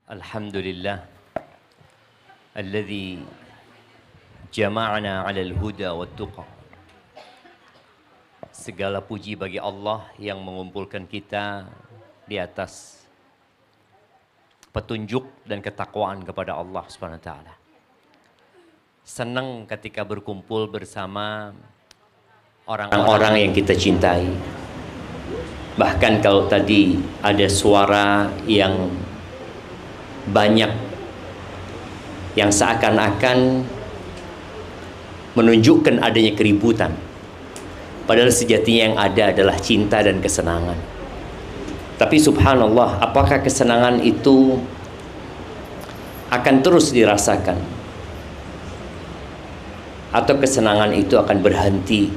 Alhamdulillah alladzi jama'ana 'alal huda wat tuqa. Segala puji bagi Allah yang mengumpulkan kita di atas petunjuk dan ketakwaan kepada Allah Subhanahu wa taala. Senang ketika berkumpul bersama orang-orang yang kita cintai. Bahkan kalau tadi ada suara yang banyak yang seakan-akan menunjukkan adanya keributan, padahal sejatinya yang ada adalah cinta dan kesenangan. Tapi subhanallah, apakah kesenangan itu akan terus dirasakan atau kesenangan itu akan berhenti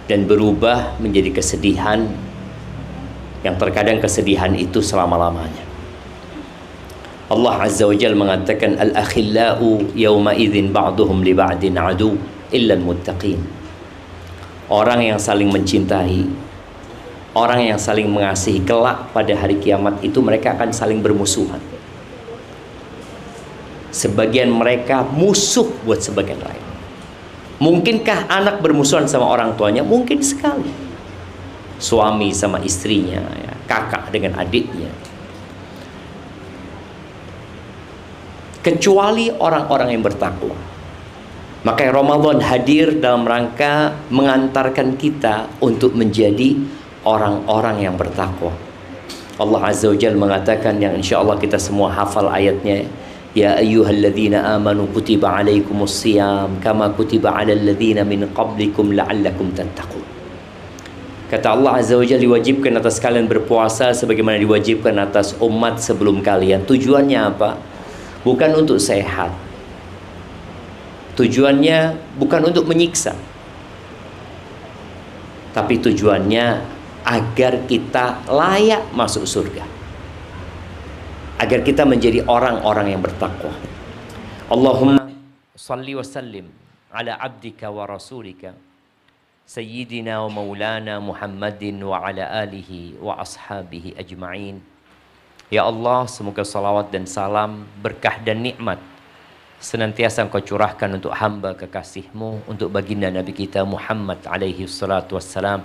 dan berubah menjadi kesedihan, yang terkadang kesedihan itu selama-lamanya? Allah Azza wa Jalla mengatakan, al-akhillau yawma idzin ba'duhum li ba'din adu illa al-muttaqin. Orang yang saling mencintai, orang yang saling mengasihi, kelak pada hari kiamat itu mereka akan saling bermusuhan. Sebagian mereka musuh buat sebagian lain. Mungkinkah anak bermusuhan sama orang tuanya? Mungkin sekali. Suami sama istrinya, ya, kakak dengan adiknya. Kecuali orang-orang yang bertakwa. Maka Ramadan hadir dalam rangka mengantarkan kita untuk menjadi orang-orang yang bertakwa. Allah Azza wa Jalla mengatakan, yang insya Allah kita semua hafal ayatnya, ya ayyuhalladzina amanu kutiba alaikumus siyam kama kutiba alal ladzina min qablikum la'allakum tattaqun. Kata Allah Azza wa Jalla, diwajibkan atas kalian berpuasa sebagaimana diwajibkan atas umat sebelum kalian. Tujuannya apa? Bukan untuk sehat. Tujuannya bukan untuk menyiksa. Tapi tujuannya agar kita layak masuk surga. Agar kita menjadi orang-orang yang bertakwa. Allahumma salli wa sallim ala abdika wa rasulika Sayyidina wa maulana Muhammadin wa ala alihi wa ashabihi ajma'in. Ya Allah, semoga salawat dan salam, berkah dan nikmat senantiasa Engkau curahkan untuk hamba kekasih-Mu, untuk baginda Nabi kita Muhammad alaihi salatu wassalam,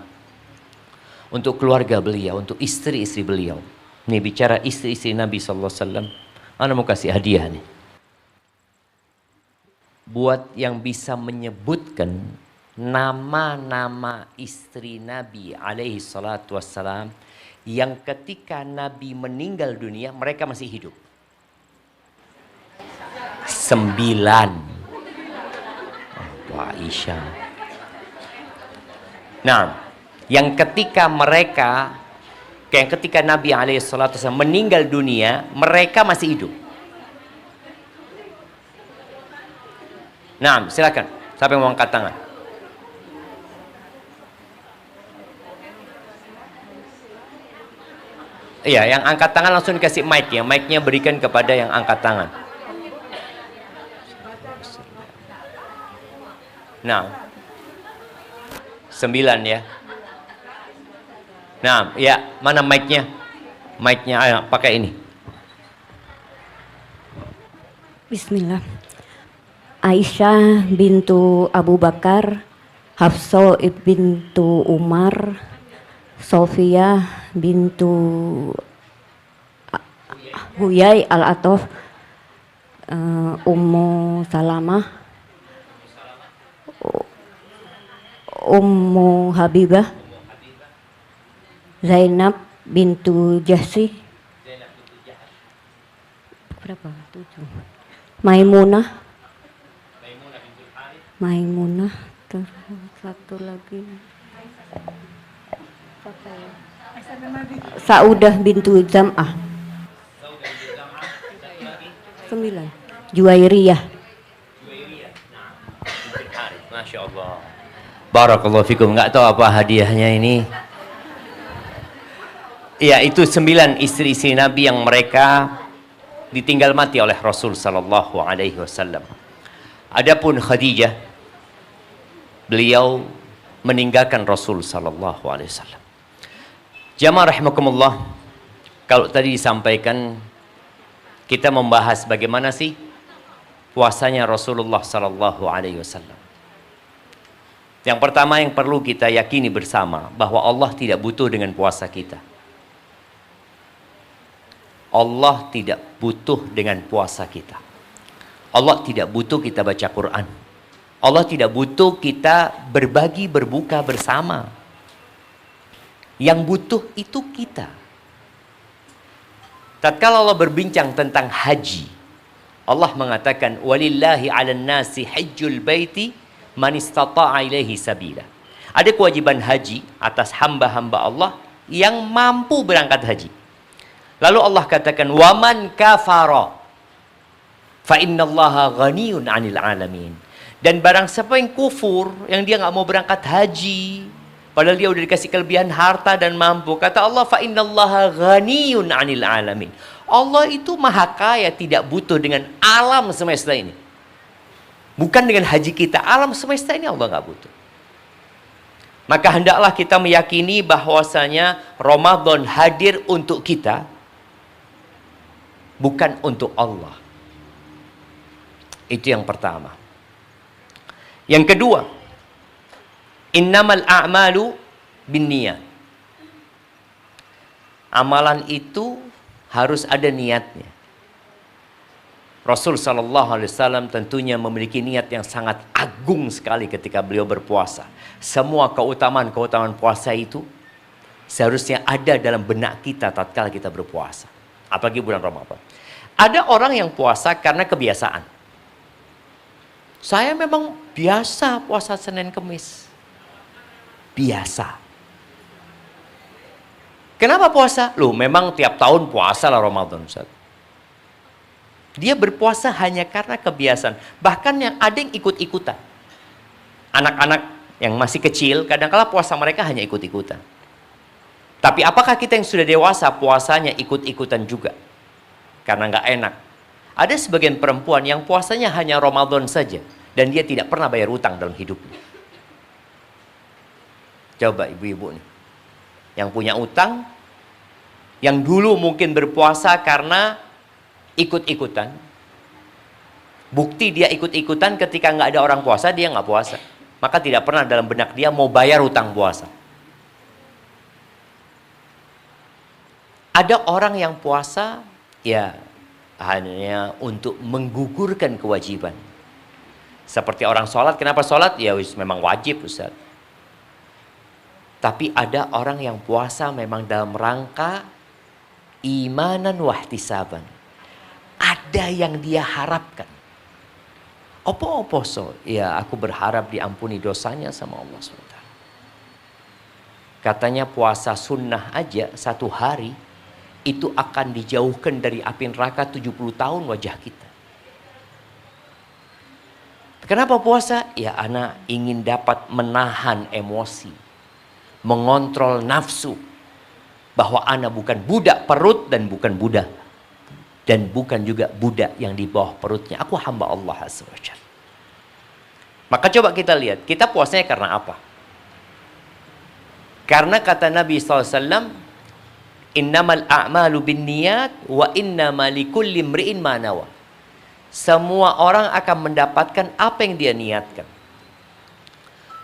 untuk keluarga beliau, untuk istri-istri beliau. Ini bicara istri-istri Nabi sallallahu alaihi wasallam. Ana mau kasih hadiah nih. Buat yang bisa menyebutkan nama-nama istri Nabi alaihi salatu wassalam yang ketika Nabi meninggal dunia mereka masih hidup. 9. Aisyah. Nah, yang ketika Nabi alaihi salatu wasallam meninggal dunia mereka masih hidup. Nah, silakan. Siapa yang mau angkat tangan? Iya, yang angkat tangan langsung dikasih mic ya. Mic-nya berikan kepada yang angkat tangan. Nah, 9 ya. Nah, ya, mana mic-nya? Mic-nya, ayo pakai ini. Bismillah. Aisyah bintu Abu Bakar, Hafsah bintu Umar, Sofia bintu Huyai al-Atof, Ummu Salamah, Ummu Habibah, Zainab bintu Jahsi, berapa? 7. Maimunah, terus satu lagi Saudah bintu Zam'ah. 9. Juwairiyah. Masya Allah. Barakallahu fikum. Nggak tahu apa hadiahnya ini. Ya, itu 9 istri-istri Nabi yang mereka ditinggal mati oleh Rasul sallallahu alaihi wasallam. Adapun Khadijah, beliau meninggalkan Rasul sallallahu alaihi wasallam. Jamaah rahimakumullah, kalau tadi disampaikan kita membahas bagaimana sih puasanya Rasulullah Sallallahu Alaihi Wasallam. Yang pertama yang perlu kita yakini bersama bahwa Allah tidak butuh dengan puasa kita. Allah tidak butuh dengan puasa kita. Allah tidak butuh kita baca Quran. Allah tidak butuh kita berbagi berbuka bersama. Yang butuh itu kita. Tatkala Allah berbincang tentang haji, Allah mengatakan walillahi 'alan nasi hajjul baiti man istata'a ilaihi sabila. Ada kewajiban haji atas hamba-hamba Allah yang mampu berangkat haji. Lalu Allah katakan waman kafara fa innallaha ghaniyun 'anil 'alamin. Dan barang siapa yang kufur, yang dia nggak mau berangkat haji, padahal dia udah dikasih kelebihan harta dan mampu, kata Allah fa innallaha ghaniyun 'anil 'alamin. Allah itu maha kaya, tidak butuh dengan alam semesta ini. Bukan dengan haji kita, alam semesta ini Allah nggak butuh. Maka hendaklah kita meyakini bahwasanya Ramadan hadir untuk kita, bukan untuk Allah. Itu yang pertama. Yang kedua, innamal a'malu binniyat. Amalan itu harus ada niatnya. Rasul Sallallahu Alaihi Wasallam tentunya memiliki niat yang sangat agung sekali ketika beliau berpuasa. Semua keutamaan-keutamaan puasa itu seharusnya ada dalam benak kita tatkala kita berpuasa. Apalagi bulan Ramadan. Ada orang yang puasa karena kebiasaan. Saya memang biasa puasa Senin Kemis. Biasa. Kenapa puasa? Loh, memang tiap tahun puasa lah Ramadan, Ustaz. Dia berpuasa hanya karena kebiasaan. Bahkan yang ada yang ikut-ikutan. Anak-anak yang masih kecil, kadang-kala puasa mereka hanya ikut-ikutan. Tapi apakah kita yang sudah dewasa puasanya ikut-ikutan juga? Karena nggak enak. Ada sebagian perempuan yang puasanya hanya Ramadan saja. Dan dia tidak pernah bayar utang dalam hidupnya. Coba ibu-ibu nih. Yang punya utang, yang dulu mungkin berpuasa karena ikut-ikutan. Bukti dia ikut-ikutan ketika nggak ada orang puasa, dia nggak puasa. Maka tidak pernah dalam benak dia mau bayar utang puasa. Ada orang yang puasa, ya hanya untuk menggugurkan kewajiban. Seperti orang sholat, kenapa sholat? Ya memang wajib, Ustaz. Tapi ada orang yang puasa memang dalam rangka imanan wahtisaban. Ada yang dia harapkan. Apa poso? Ya aku berharap diampuni dosanya sama Allah SWT. Katanya puasa sunnah aja 1 hari itu akan dijauhkan dari api neraka 70 tahun wajah kita. Kenapa puasa? Ya anak ingin dapat menahan emosi, mengontrol nafsu, bahwa anak bukan budak perut dan bukan budak, dan bukan juga budak yang di bawah perutnya. Aku hamba Allah SWT. Maka coba kita lihat, kita puasanya karena apa? Karena kata Nabi SAW, innamal a'malu binniyat wa innama likulli imri'in ma nawa. Semua orang akan mendapatkan apa yang dia niatkan.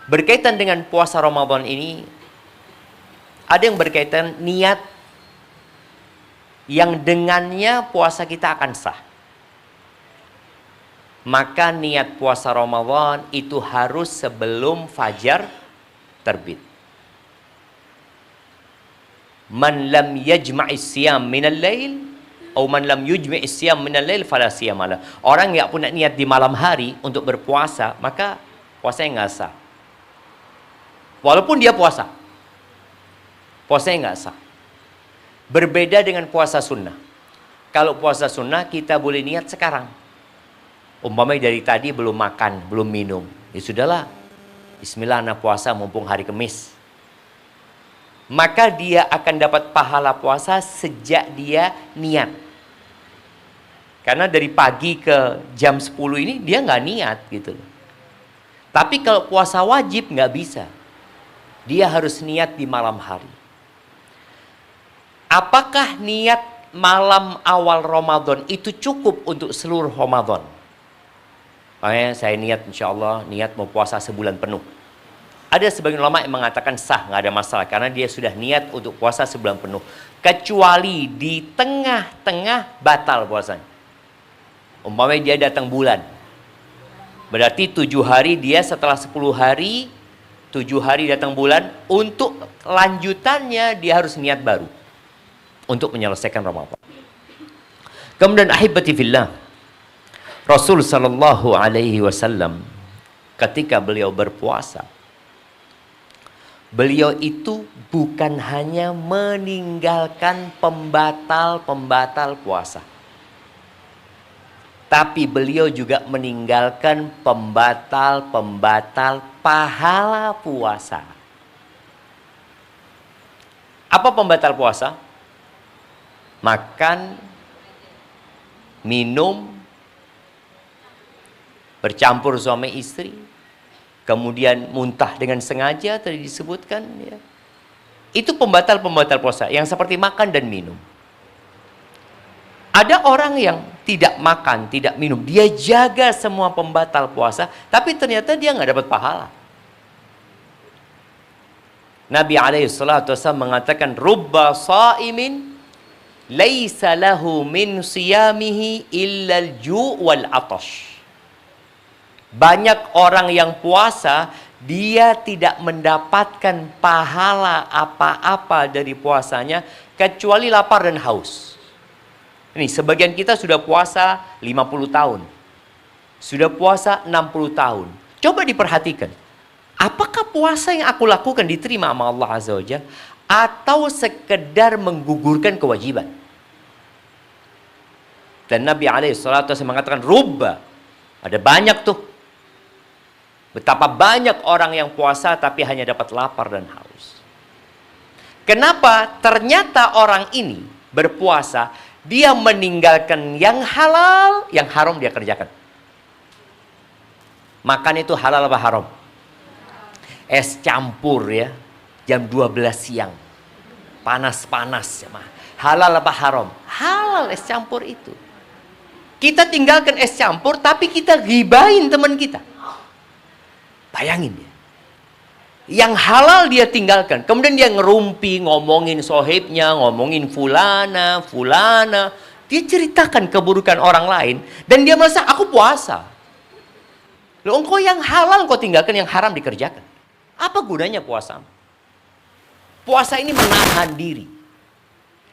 Berkaitan dengan puasa Ramadan ini, ada yang berkaitan niat yang dengannya puasa kita akan sah. Maka niat puasa Ramadan itu harus sebelum fajar terbit. Man lam yajma'is siyam minal lail atau man lam yujmi'is siyam minal lail fala siyamalah. Orang yang punya niat di malam hari untuk berpuasa, maka puasanya nggak sah. Walaupun dia puasa, puasanya nggak sah. Berbeda dengan puasa sunnah. Kalau puasa sunnah kita boleh niat sekarang. Umpamanya dari tadi belum makan, belum minum, ya sudahlah, bismillah anak puasa mumpung hari Kamis. Maka dia akan dapat pahala puasa sejak dia niat. Karena dari pagi ke jam 10 ini dia nggak niat gitu. Tapi kalau puasa wajib nggak bisa. Dia harus niat di malam hari. Apakah niat malam awal Ramadan itu cukup untuk seluruh Ramadan. Makanya saya niat, insya Allah, niat mau puasa sebulan penuh. Ada sebagian ulama yang mengatakan sah, nggak ada masalah, karena dia sudah niat untuk puasa sebulan penuh. Kecuali di tengah-tengah batal puasanya. Umpamanya dia datang bulan. Berarti 7 hari dia setelah 10 hari, 7 hari datang bulan, untuk lanjutannya dia harus niat baru. Untuk menyelesaikan Ramadan. Kemudian ahibati fillah, Rasul sallallahu alaihi wasallam ketika beliau berpuasa, beliau itu bukan hanya meninggalkan pembatal-pembatal puasa, tapi beliau juga meninggalkan pembatal-pembatal pahala puasa. Apa pembatal puasa? Makan, minum, bercampur suami istri, kemudian muntah dengan sengaja tadi disebutkan, ya. Itu pembatal-pembatal puasa yang seperti makan dan minum. Ada orang yang tidak makan, tidak minum, dia jaga semua pembatal puasa, tapi ternyata dia nggak dapat pahala. Nabi SAW mengatakan, rubba sa'imin laisa lahu min siyamihi illal ju' wal atash. Banyak orang yang puasa, dia tidak mendapatkan pahala apa-apa dari puasanya kecuali lapar dan haus. Ini sebagian kita sudah puasa 50 tahun. Sudah puasa 60 tahun. Coba diperhatikan. Apakah puasa yang aku lakukan diterima sama Allah Azza wa Jalla, atau sekedar menggugurkan kewajiban? Dan Nabi SAW mengatakan, rubba. Ada banyak tuh. Betapa banyak orang yang puasa tapi hanya dapat lapar dan haus. Kenapa? Ternyata orang ini berpuasa, dia meninggalkan yang halal, yang haram dia kerjakan. Makan itu halal apa haram? Es campur ya, jam 12 siang. Panas-panas ya, halal apa haram? Halal es campur itu. Kita tinggalkan es campur, tapi kita ghibahin teman kita. Bayangin ya. Yang halal dia tinggalkan. Kemudian dia ngerumpi, ngomongin sohibnya, ngomongin fulana. Dia ceritakan keburukan orang lain. Dan dia merasa, aku puasa. Loh, engkau yang halal kau tinggalkan, yang haram dikerjakan. Apa gunanya puasa? Puasa ini menahan diri.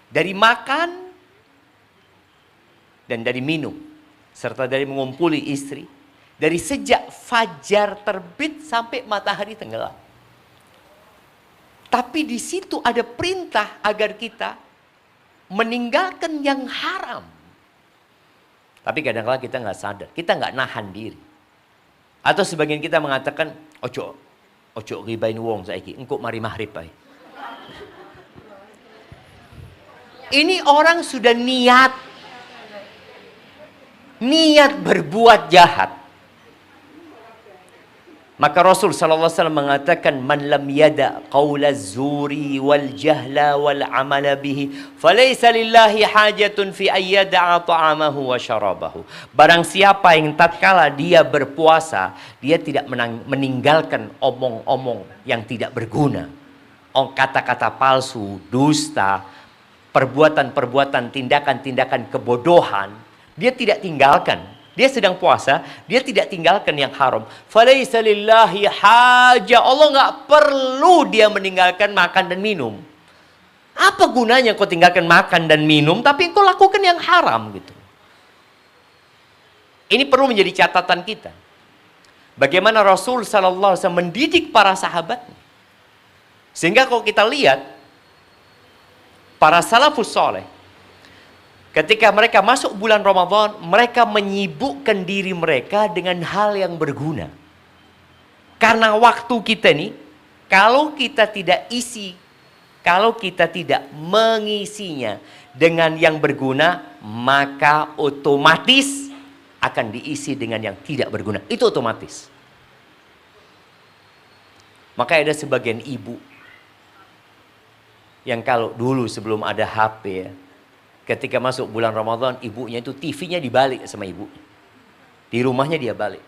Dari makan dan dari minum, serta dari mengumpuli istri, dari sejak fajar terbit sampai matahari tenggelam. Tapi di situ ada perintah agar kita meninggalkan yang haram. Tapi kadang-kadang kita nggak sadar, kita nggak nahan diri. Atau sebagian kita mengatakan, ojo ribain wong saiki, engkau mari mahrib ae. Ini orang sudah niat berbuat jahat. Maka Rasul sallallahu alaihi wasallam mengatakan, man lam yada qaulaz zuri wal jahla wal amala bihi falaysa lillahi hajatun fi ayyada'a ta'amahu wa syarabahu. Barang siapa yang tatkala dia berpuasa, dia tidak meninggalkan omong-omong yang tidak berguna, kata-kata palsu, dusta, perbuatan-perbuatan, tindakan-tindakan kebodohan, dia tidak tinggalkan. Dia sedang puasa, dia tidak tinggalkan yang haram. Falaisa lillahi haja. Allah nggak perlu dia meninggalkan makan dan minum. Apa gunanya kau tinggalkan makan dan minum, tapi kau lakukan yang haram gitu. Ini perlu menjadi catatan kita. Bagaimana Rasul sallallahu alaihi wasallam mendidik para sahabatnya. Sehingga kalau kita lihat para salafus soleh, ketika mereka masuk bulan Ramadan, mereka menyibukkan diri mereka dengan hal yang berguna. Karena waktu kita nih, kalau kita tidak mengisinya dengan yang berguna, maka otomatis akan diisi dengan yang tidak berguna. Itu otomatis. Maka ada sebagian ibu yang kalau dulu sebelum ada HP ya, Ketika masuk bulan Ramadan, ibunya itu TV-nya dibalik sama ibu. Di rumahnya dia balik.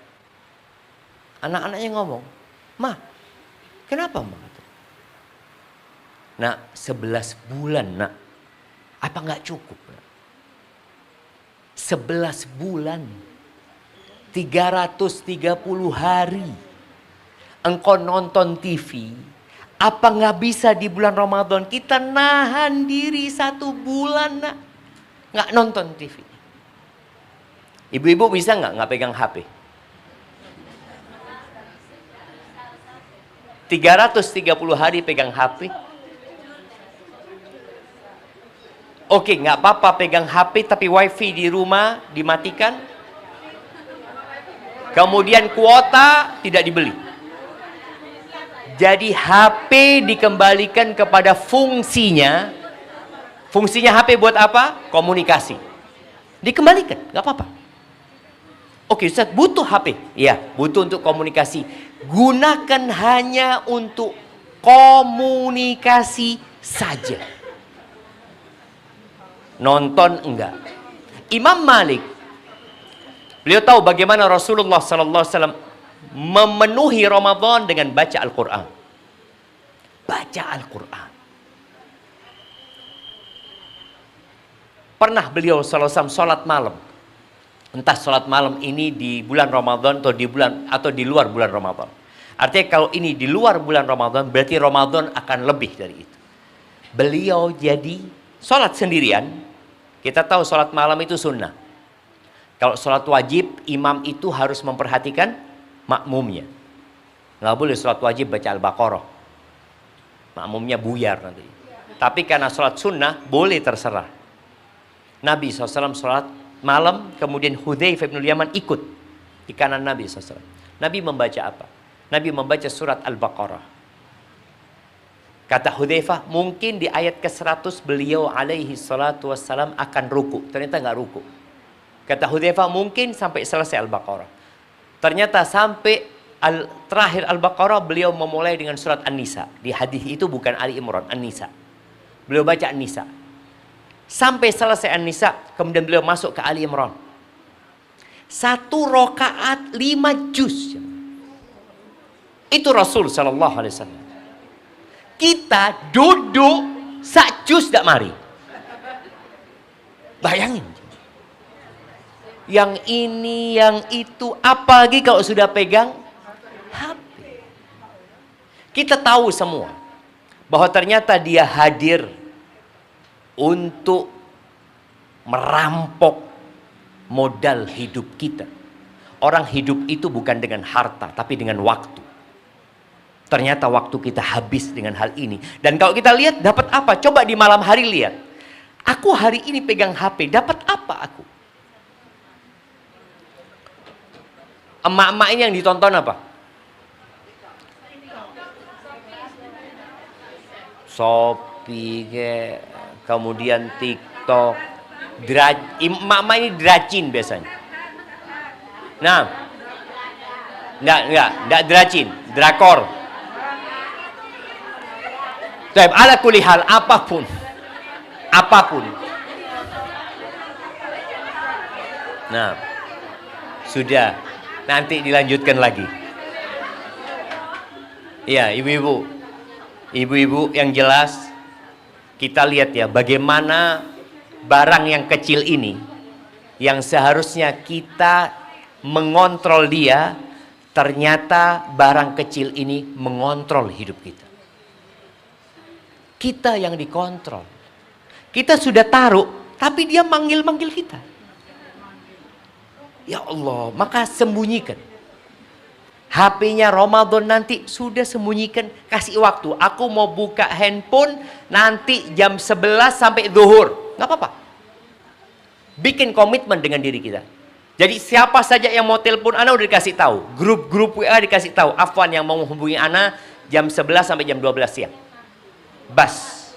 Anak-anaknya ngomong, "Ma, kenapa Ma?" Nak, 11 bulan nak. Apa nggak cukup? 11 bulan. 330 hari. Engkau nonton TV. Apa nggak bisa di bulan Ramadan kita nahan diri 1 bulan nak? Nggak nonton TV. Ibu-ibu bisa nggak pegang HP? 330 hari pegang HP. Oke, nggak apa-apa pegang HP tapi wifi di rumah dimatikan. Kemudian kuota tidak dibeli. Jadi HP dikembalikan kepada fungsinya. Fungsinya HP buat apa? Komunikasi. Dikembalikan, nggak apa-apa. Oke, Ustaz, butuh HP. Iya, butuh untuk komunikasi. Gunakan hanya untuk komunikasi saja. Nonton enggak. Imam Malik, beliau tahu bagaimana Rasulullah SAW memenuhi Ramadan dengan baca Al-Quran. Baca Al-Quran. Pernah beliau SAW sholat malam. Entah sholat malam ini di bulan Ramadan atau di luar bulan Ramadan. Artinya kalau ini di luar bulan Ramadan, berarti Ramadan akan lebih dari itu. Beliau jadi sholat sendirian. Kita tahu sholat malam itu sunnah. Kalau sholat wajib, imam itu harus memperhatikan makmumnya. Nggak boleh sholat wajib baca Al-Baqarah. Makmumnya buyar nanti. Tapi karena sholat sunnah, boleh terserah. Nabi SAW sholat malam, kemudian Hudzaifah bin Yaman ikut di kanan Nabi SAW. Nabi membaca apa? Nabi membaca surat Al-Baqarah. Kata Hudzaifah, mungkin di ayat ke-100 beliau alaihi salatu wassalam akan ruku. Ternyata nggak ruku. Kata Hudzaifah, mungkin sampai selesai Al-Baqarah. Ternyata sampai terakhir Al-Baqarah beliau memulai dengan surat An-Nisa. Di hadis itu bukan Ali Imran, An-Nisa. Beliau baca An-Nisa. Sampai selesai An-Nisa, kemudian beliau masuk ke Ali Imran. 1 rakaat 5 juz. Itu Rasul sallallahu alaihi wasallam. Kita duduk sak juz dak mari. Bayangin. Yang ini, yang itu, apalagi kalau sudah pegang HP. Kita tahu semua bahwa ternyata dia hadir untuk merampok modal hidup kita. Orang hidup itu bukan dengan harta, tapi dengan waktu. Ternyata waktu kita habis dengan hal ini. Dan kalau kita lihat dapat apa? Coba di malam hari lihat. Aku hari ini pegang HP, dapat apa aku? Emak-emak ini yang ditonton apa? Shopee, kemudian TikTok. Emak-emak ini dracin biasanya. Nah, enggak dracin, drakor. Ala kulli hal, apapun. Nah, sudah, nanti dilanjutkan lagi. Ya, ibu-ibu yang jelas, kita lihat ya bagaimana barang yang kecil ini, yang seharusnya kita mengontrol dia, ternyata barang kecil ini mengontrol hidup kita. Kita yang dikontrol. Kita sudah taruh, tapi dia manggil-manggil kita. Ya Allah, maka sembunyikan. HP-nya Ramadan nanti sudah sembunyikan, kasih waktu. Aku mau buka handphone nanti jam 11 sampai zuhur. Nggak apa-apa. Bikin komitmen dengan diri kita. Jadi siapa saja yang mau telepon Ana udah dikasih tahu. Grup-grup WA dikasih tahu. Afwan yang mau menghubungi Ana jam 11 sampai jam 12 siang. Bas.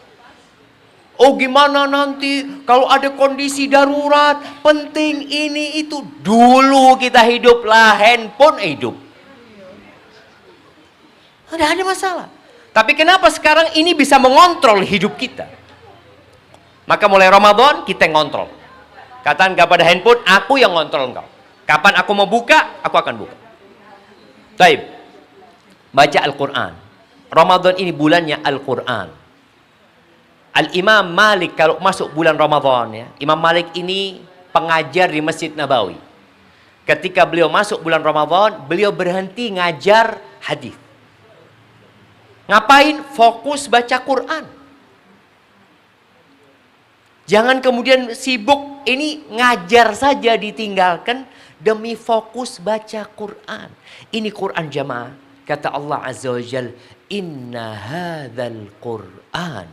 Oh gimana nanti kalau ada kondisi darurat, penting ini itu. Dulu kita hiduplah handphone hidup. Tidak ada masalah. Tapi kenapa sekarang ini bisa mengontrol hidup kita? Maka mulai Ramadan kita ngontrol. Katakan kepada handphone, aku yang ngontrol engkau. Kapan aku mau buka, aku akan buka. Baik. Baca Al-Quran. Ramadan ini bulannya Al-Quran. Al-Imam Malik kalau masuk bulan Ramadan, ya, Imam Malik ini pengajar di Masjid Nabawi. Ketika beliau masuk bulan Ramadan, beliau berhenti ngajar hadis. Ngapain? Fokus baca Quran. Jangan kemudian sibuk ini ngajar saja ditinggalkan demi fokus baca Quran. Ini Quran jamaah. Kata Allah Azza wa Jal, inna hadzal Qur'an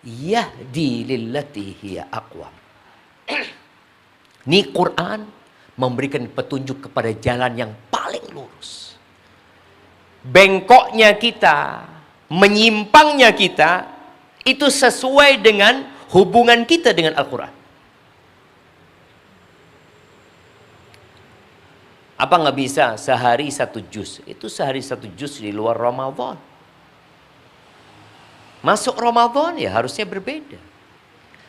yahdi lillati hiya aqwam. Ini Quran memberikan petunjuk kepada jalan yang paling lurus. Bengkoknya kita, menyimpangnya kita, itu sesuai dengan hubungan kita dengan Al-Quran. Apa nggak bisa sehari satu juz? Itu sehari satu juz di luar Ramadan. Masuk Ramadan ya harusnya berbeda.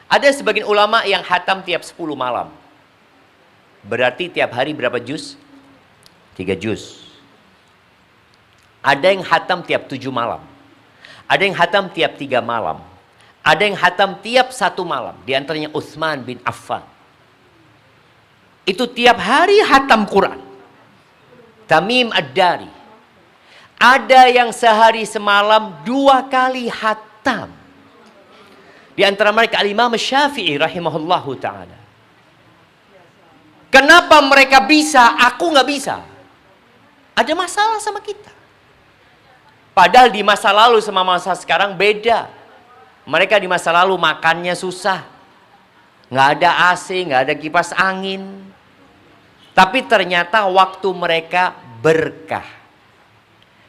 Ada sebagian ulama yang hatam tiap 10 malam. Berarti tiap hari berapa juz? 3 juz. Ada yang hatam tiap 7 malam. Ada yang hatam tiap 3 malam. Ada yang hatam tiap 1 malam. Di antaranya Utsman bin Affan. Itu tiap hari hatam Quran. Tamim Ad-Dari. Ada yang sehari semalam 2 kali hatam. Di antara mereka Al-Imam Syafi'i rahimahullahu ta'ala. Kenapa mereka bisa, aku nggak bisa? Ada masalah sama kita. Padahal di masa lalu sama masa sekarang beda. Mereka di masa lalu makannya susah. Nggak ada AC, nggak ada kipas angin. Tapi ternyata waktu mereka berkah.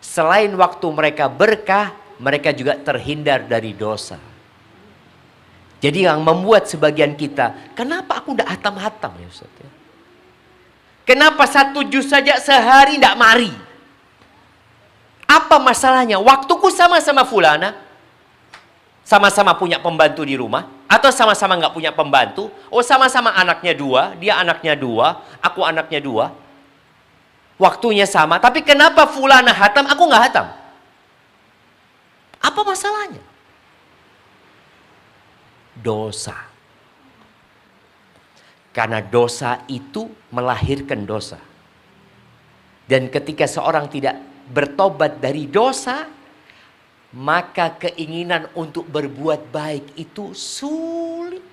Selain waktu mereka berkah, mereka juga terhindar dari dosa. Jadi yang membuat sebagian kita, kenapa aku tidak hatam-hatam ya Ustaz? Kenapa 1 juz saja sehari tidak mari? Apa masalahnya? Waktuku sama-sama fulana. Sama-sama punya pembantu di rumah. Atau sama-sama nggak punya pembantu. Oh sama-sama anaknya 2. Dia anaknya 2. Aku anaknya 2. Waktunya sama. Tapi kenapa fulana hatam, aku nggak hatam? Apa masalahnya? Dosa. Karena dosa itu melahirkan dosa. Dan ketika seorang tidak bertobat dari dosa, maka keinginan untuk berbuat baik itu sulit.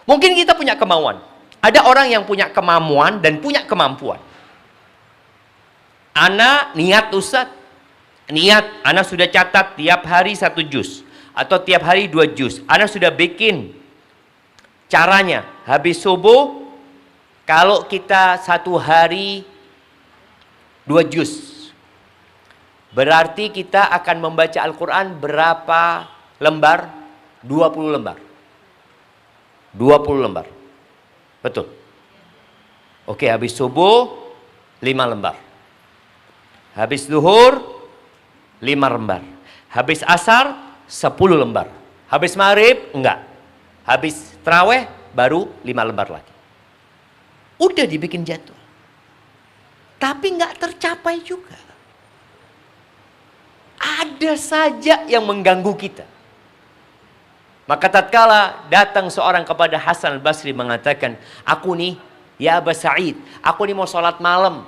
Mungkin kita punya kemauan. Ada orang yang punya kemampuan dan punya kemampuan. Ana niat Ustaz. Niat, Ana sudah catat tiap hari 1 juz. Atau tiap hari 2 juz. Ana sudah bikin caranya. Habis subuh, kalau kita 1 hari 2 juz. Berarti kita akan membaca Al-Quran berapa lembar? 20 lembar. 20 lembar. Betul. Oke, habis subuh 5 lembar. Habis zuhur 5 lembar. Habis asar 10 lembar. Habis maghrib enggak. Habis tarawih baru 5 lembar lagi. Udah dibikin jadwal. Tapi enggak tercapai juga. Ada saja yang mengganggu kita. Maka tatkala datang seorang kepada Hasan Al-Basri mengatakan, aku nih, ya Aba Sa'id, aku nih mau sholat malam.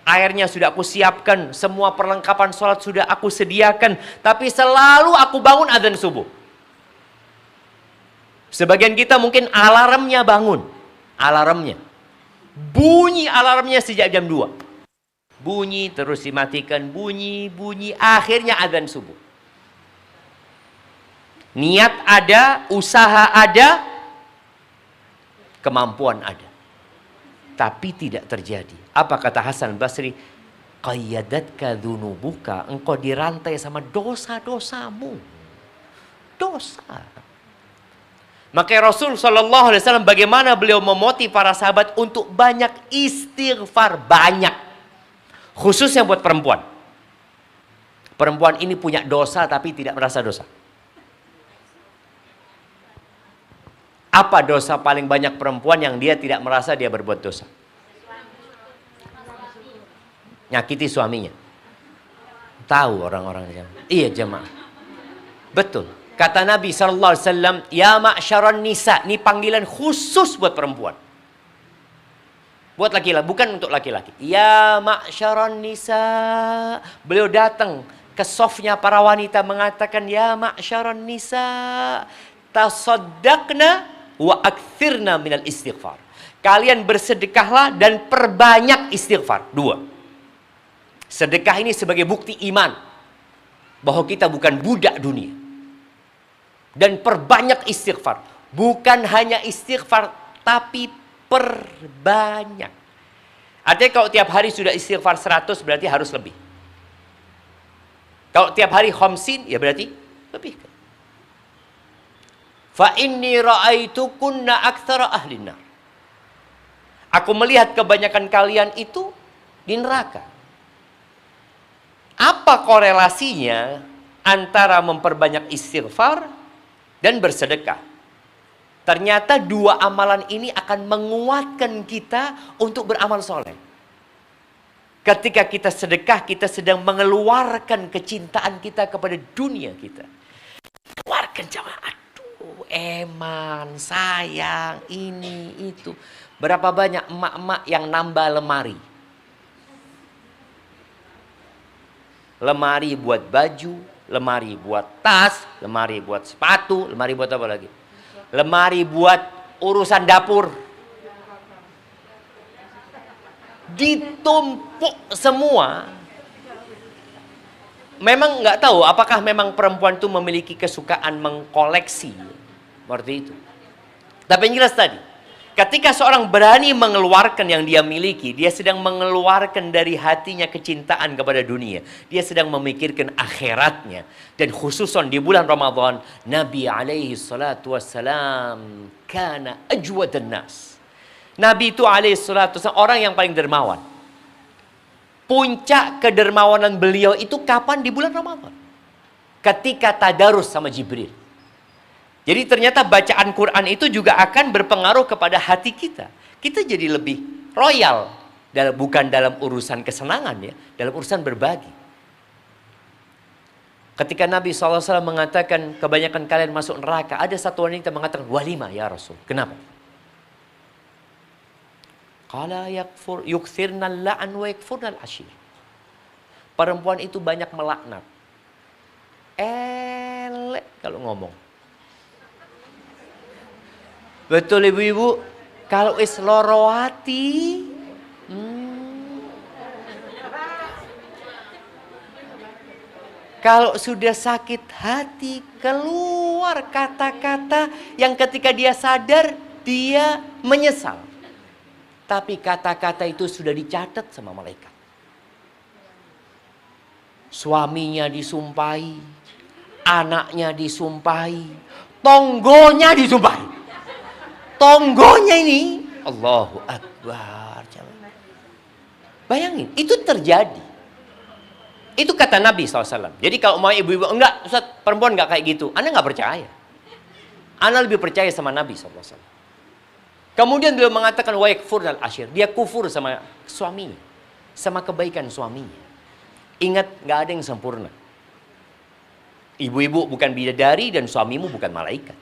Airnya sudah aku siapkan, semua perlengkapan sholat sudah aku sediakan. Tapi selalu aku bangun adzan subuh. Sebagian kita mungkin alarmnya bangun. Alarmnya. Bunyi alarmnya sejak jam 2. Bunyi, terus dimatikan, bunyi, akhirnya adzan subuh. Niat ada, usaha ada, kemampuan ada. Tapi tidak terjadi. Apa kata Hasan Basri? Qayyadatka dzunubuka, engkau dirantai sama dosa-dosamu. Dosa. Maka Rasul SAW bagaimana beliau memotivasi para sahabat untuk banyak istighfar, banyak. Khususnya buat perempuan. Perempuan ini punya dosa tapi tidak merasa dosa. Apa dosa paling banyak perempuan yang dia tidak merasa dia berbuat dosa? Nyakiti suaminya. Tahu orang-orang jamaah. Iya jamaah. Betul. Kata Nabi SAW, ya ma'syaran nisa. Ini panggilan khusus buat perempuan. Buat laki-laki, bukan untuk laki-laki. Ya ma'syaran nisa. Beliau datang ke softnya para wanita mengatakan, ya ma'syaran nisa. Tasaddaqna wa akthirna minal istighfar. Kalian bersedekahlah dan perbanyak istighfar. 2. Sedekah ini sebagai bukti iman bahwa kita bukan budak dunia. Dan perbanyak istighfar. Bukan hanya istighfar, tapi perbanyak. Artinya kalau tiap hari sudah istighfar 100, berarti harus lebih. Kalau tiap hari khamsin, ya berarti lebih. Fa inni ra'aitukunna aktsara ahlin nar. Aku melihat kebanyakan kalian itu di neraka. Apa korelasinya antara memperbanyak istighfar dan bersedekah? Ternyata 2 amalan ini akan menguatkan kita untuk beramal soleh. Ketika kita sedekah, kita sedang mengeluarkan kecintaan kita kepada dunia kita. Keluarkan jamaah. Aduh, eman, sayang, ini, itu. Berapa banyak emak-emak yang nambah lemari? Lemari buat baju, lemari buat tas, lemari buat sepatu, lemari buat apa lagi? Lemari buat urusan dapur. Ditumpuk semua. Memang nggak tahu apakah memang perempuan itu memiliki kesukaan mengkoleksi seperti itu. Tapi yang jelas tadi, ketika seorang berani mengeluarkan yang dia miliki, dia sedang mengeluarkan dari hatinya kecintaan kepada dunia. Dia sedang memikirkan akhiratnya. Dan khususan di bulan Ramadan, Nabi alaihi salatu wassalam kana ajwadan nas. Nabi itu alaihi salatu wassalam orang yang paling dermawan. Puncak kedermawanan beliau itu kapan? Di bulan Ramadan. Ketika tadarus sama Jibril. Jadi ternyata bacaan Quran itu juga akan berpengaruh kepada hati kita. Kita jadi lebih royal. Bukan dalam urusan kesenangan ya. Dalam urusan berbagi. Ketika Nabi SAW mengatakan kebanyakan kalian masuk neraka. Ada satu wanita mengatakan, walima ya Rasul. Kenapa? Qala yukthirna la'an wa yakfurna al-ashir. Perempuan itu banyak melaknat. Elek kalau ngomong. Betul ibu-ibu, kalau is loro hati, kalau sudah sakit hati, keluar kata-kata yang ketika dia sadar, dia menyesal. Tapi kata-kata itu sudah dicatat sama malaikat. Suaminya disumpahi, anaknya disumpahi, tonggonya disumpahi. Tonggonya ini, Allahu Akbar. Bayangin, itu terjadi. Itu kata Nabi SAW. Jadi kalau mau ibu-ibu, enggak, Ustaz, perempuan enggak kayak gitu. Anda enggak percaya. Anda lebih percaya sama Nabi SAW. Kemudian beliau mengatakan, wa yakfurnal ashir. Dia kufur sama suaminya. Sama kebaikan suaminya. Ingat, enggak ada yang sempurna. Ibu-ibu bukan bidadari dan suamimu bukan malaikat.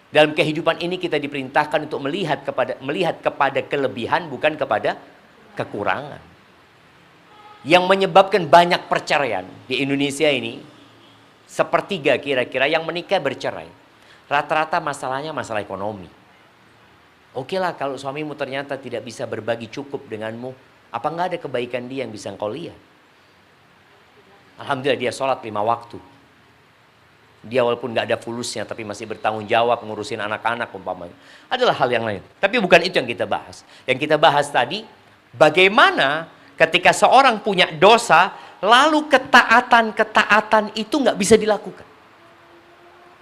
Dalam kehidupan ini kita diperintahkan untuk melihat kepada kelebihan bukan kepada kekurangan. Yang menyebabkan banyak perceraian di Indonesia ini, sepertiga kira-kira yang menikah bercerai. Rata-rata masalahnya masalah ekonomi. Oke lah kalau suamimu ternyata tidak bisa berbagi cukup denganmu, apa enggak ada kebaikan dia yang bisa engkau lihat? Alhamdulillah dia sholat 5 waktu. Dia walaupun nggak ada fulusnya tapi masih bertanggung jawab ngurusin anak-anak umpamanya. Adalah hal yang lain. Tapi bukan itu yang kita bahas. Yang kita bahas tadi, bagaimana ketika seorang punya dosa, lalu ketaatan itu nggak bisa dilakukan.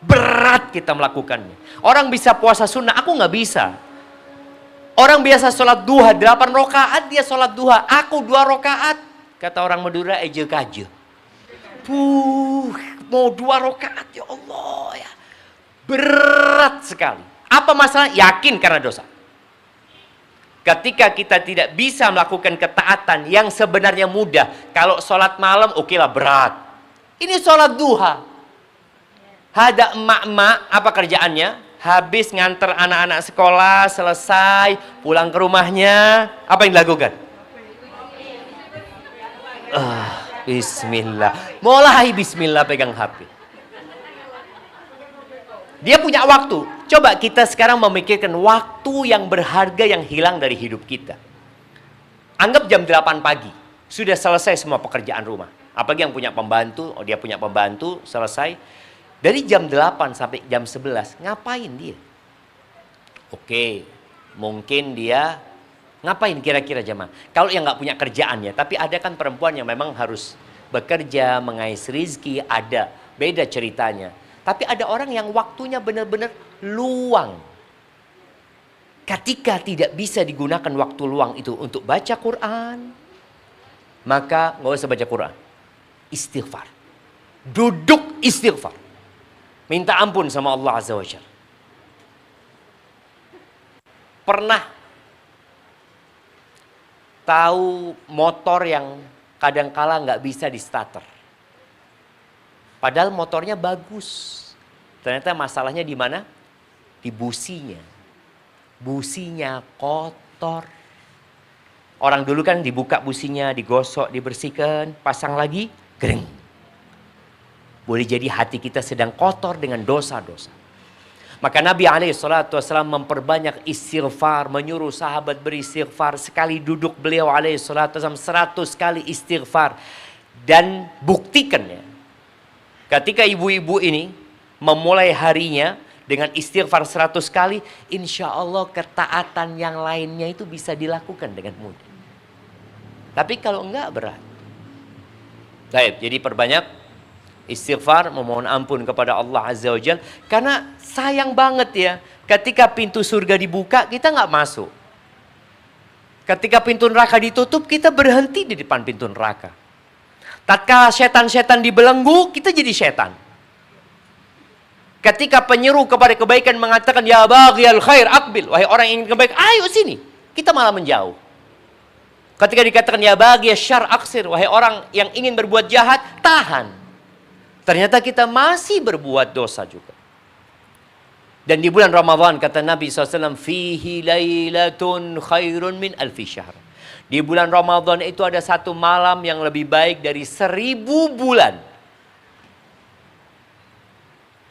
Berat kita melakukannya. Orang bisa puasa sunnah, aku nggak bisa. Orang biasa sholat duha 8 rakaat, dia sholat duha. Aku 2 rakaat. Kata orang Madura, eje kaje. Mau 2 rakaat, ya Allah ya. Berat sekali. Apa masalah? Yakin karena dosa. Ketika kita tidak bisa melakukan ketaatan yang sebenarnya mudah. Kalau sholat malam, oke lah berat. Ini sholat duha. Ada emak-emak, apa kerjaannya? Habis nganter anak-anak sekolah, selesai, pulang ke rumahnya. Apa yang dilakukan? Bismillah. Mulai bismillah pegang HP. Dia punya waktu. Coba kita sekarang memikirkan waktu yang berharga yang hilang dari hidup kita. Anggap jam 8 pagi. Sudah selesai semua pekerjaan rumah. Apalagi yang punya pembantu. Oh, dia punya pembantu, selesai. Dari jam 8 sampai jam 11. Ngapain dia? Oke. Mungkin dia ngapain kira-kira jemaah? Kalau yang nggak punya kerjaan ya. Tapi ada kan perempuan yang memang harus bekerja, mengais rizki. Ada. Beda ceritanya. Tapi ada orang yang waktunya benar-benar luang. Ketika tidak bisa digunakan waktu luang itu untuk baca Quran, maka nggak usah baca Quran. Istighfar. Duduk istighfar. Minta ampun sama Allah Azza wa Jalla. Pernah tahu motor yang kadangkala nggak bisa di starter? Padahal motornya bagus. Ternyata masalahnya di mana? Di businya. Businya kotor. Orang dulu kan dibuka businya, digosok, dibersihkan, pasang lagi, kering. Boleh jadi hati kita sedang kotor dengan dosa-dosa. Maka Nabi SAW memperbanyak istighfar, menyuruh sahabat beristighfar. Sekali duduk beliau SAW 100 kali istighfar. Dan buktikan ya. Ketika ibu-ibu ini memulai harinya dengan istighfar 100 kali, insya Allah ketaatan yang lainnya itu bisa dilakukan dengan mudah. Tapi kalau enggak berat. Baik, jadi perbanyak istighfar, memohon ampun kepada Allah Azza wa Jalla. Karena sayang banget ya, ketika pintu surga dibuka, kita nggak masuk. Ketika pintu neraka ditutup, kita berhenti di depan pintu neraka. Tatkala setan-setan dibelenggu, kita jadi setan. Ketika penyeru kepada kebaikan mengatakan, ya baghiyal khair aqbil, wahai orang yang ingin kebaikan, ayo sini. Kita malah menjauh. Ketika dikatakan, ya baghiyal syarr aqsir, wahai orang yang ingin berbuat jahat, tahan. Ternyata kita masih berbuat dosa juga. Dan di bulan Ramadan, kata Nabi SAW, fihi lailatun khairun min alfi syahr. Di bulan Ramadan itu ada satu malam yang lebih baik dari 1000 bulan.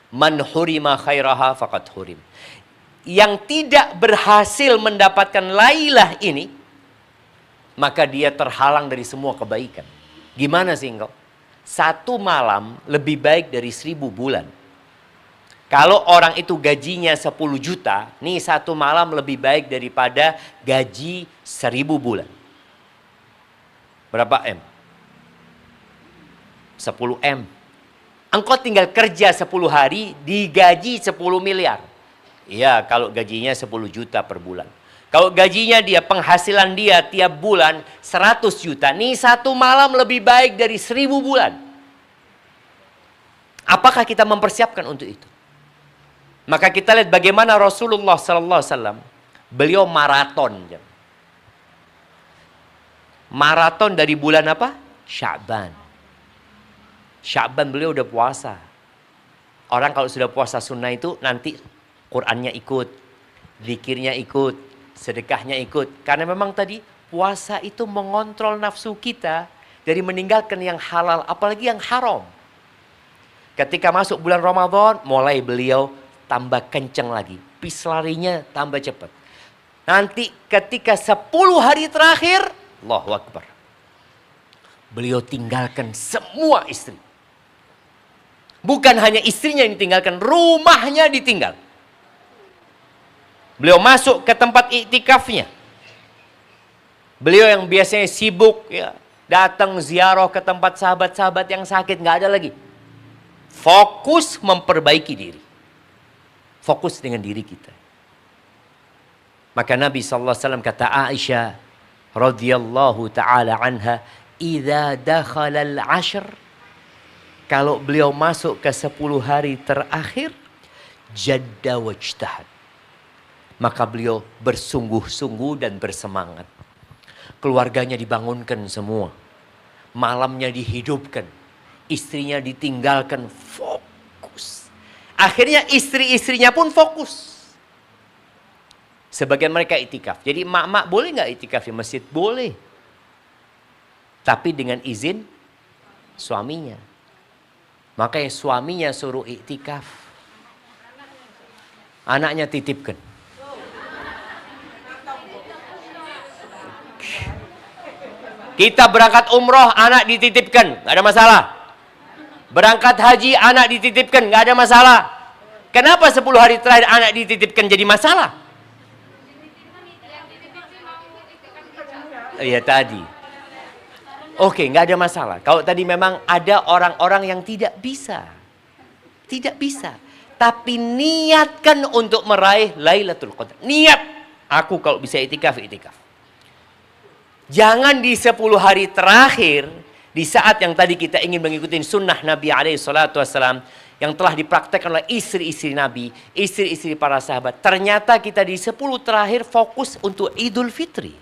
Man hurima khairaha faqad hurim. Yang tidak berhasil mendapatkan Lailah ini, maka dia terhalang dari semua kebaikan. Gimana sih engkau? Satu malam lebih baik dari 1000 bulan. Kalau orang itu gajinya 10 juta, nih satu malam lebih baik daripada gaji 1000 bulan. Berapa M? 10 M. Engkau tinggal kerja 10 hari, digaji 10 miliar. Iya, kalau gajinya 10 juta per bulan. Kalau gajinya dia, penghasilan dia tiap bulan 100 juta. Nih satu malam lebih baik dari 1000 bulan. Apakah kita mempersiapkan untuk itu? Maka kita lihat bagaimana Rasulullah SAW, beliau maraton. Maraton dari bulan apa? Sya'ban. Sya'ban beliau udah puasa. Orang kalau sudah puasa sunnah itu nanti Qur'annya ikut, zikirnya ikut, sedekahnya ikut. Karena memang tadi puasa itu mengontrol nafsu kita dari meninggalkan yang halal, apalagi yang haram. Ketika masuk bulan Ramadan, mulai beliau tambah kenceng lagi. Pis larinya tambah cepat. Nanti ketika 10 hari terakhir, Allahu Akbar. Beliau tinggalkan semua istri. Bukan hanya istrinya yang ditinggalkan, rumahnya ditinggal. Beliau masuk ke tempat iktikafnya. Beliau yang biasanya sibuk ya, datang ziarah ke tempat sahabat-sahabat yang sakit, nggak ada lagi. Fokus memperbaiki diri. Fokus dengan diri kita. Maka Nabi SAW kata Aisyah radhiyallahu ta'ala anha, idza dakhala al-ashr, kalau beliau masuk ke 10 hari terakhir, jadda wajtahad. Maka beliau bersungguh-sungguh dan bersemangat. Keluarganya dibangunkan semua. Malamnya dihidupkan. Istrinya ditinggalkan, fokus. Akhirnya istri-istrinya pun fokus. Sebagian mereka itikaf. Jadi mak-mak boleh nggak itikaf di masjid? Boleh. Tapi dengan izin suaminya. Makanya suaminya suruh iktikaf. Anaknya titipkan. Kita berangkat umroh, anak dititipkan, nggak ada masalah. Berangkat haji, anak dititipkan, nggak ada masalah. Kenapa 10 hari terakhir anak dititipkan jadi masalah? Iya tadi. Oke, nggak ada masalah. Kalau tadi memang ada orang-orang yang tidak bisa. Tidak bisa. Tapi niatkan untuk meraih Lailatul Qadar. Niat. Aku kalau bisa itikaf, itikaf. Jangan di 10 hari terakhir, di saat yang tadi kita ingin mengikuti sunnah Nabi SAW, yang telah dipraktekkan oleh istri-istri Nabi, istri-istri para sahabat. Ternyata kita di 10 terakhir fokus untuk Idul Fitri.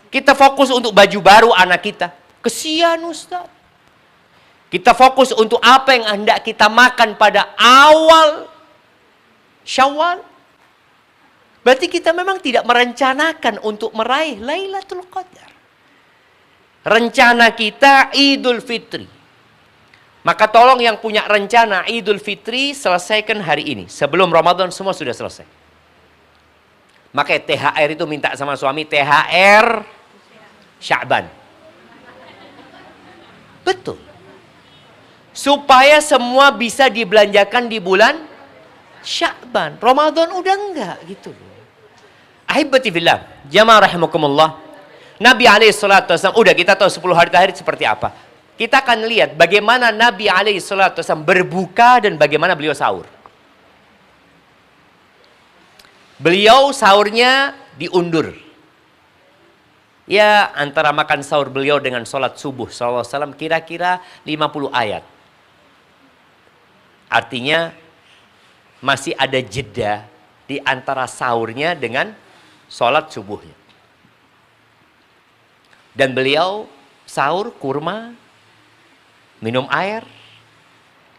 Kita fokus untuk baju baru anak kita. Kesian Ustaz. Kita fokus untuk apa yang hendak kita makan pada awal Syawal. Berarti kita memang tidak merencanakan untuk meraih Lailatul Qadar. Rencana kita Idul Fitri. Maka tolong yang punya rencana Idul Fitri selesaikan hari ini. Sebelum Ramadan semua sudah selesai. Makanya THR itu minta sama suami, THR Sya'ban. Betul. Supaya semua bisa dibelanjakan di bulan Sya'ban. Ramadan udah enggak gitu loh. Ahibati fillah, jamaah rahimakumullah. Nabi SAW, udah kita tahu 10 hari terakhir seperti apa. Kita akan lihat bagaimana Nabi SAW berbuka dan bagaimana beliau sahur. Beliau sahurnya diundur. Ya, antara makan sahur beliau dengan sholat subuh SAW kira-kira 50 ayat. Artinya masih ada jeda di antara sahurnya dengan sholat subuhnya. Dan beliau sahur kurma, minum air,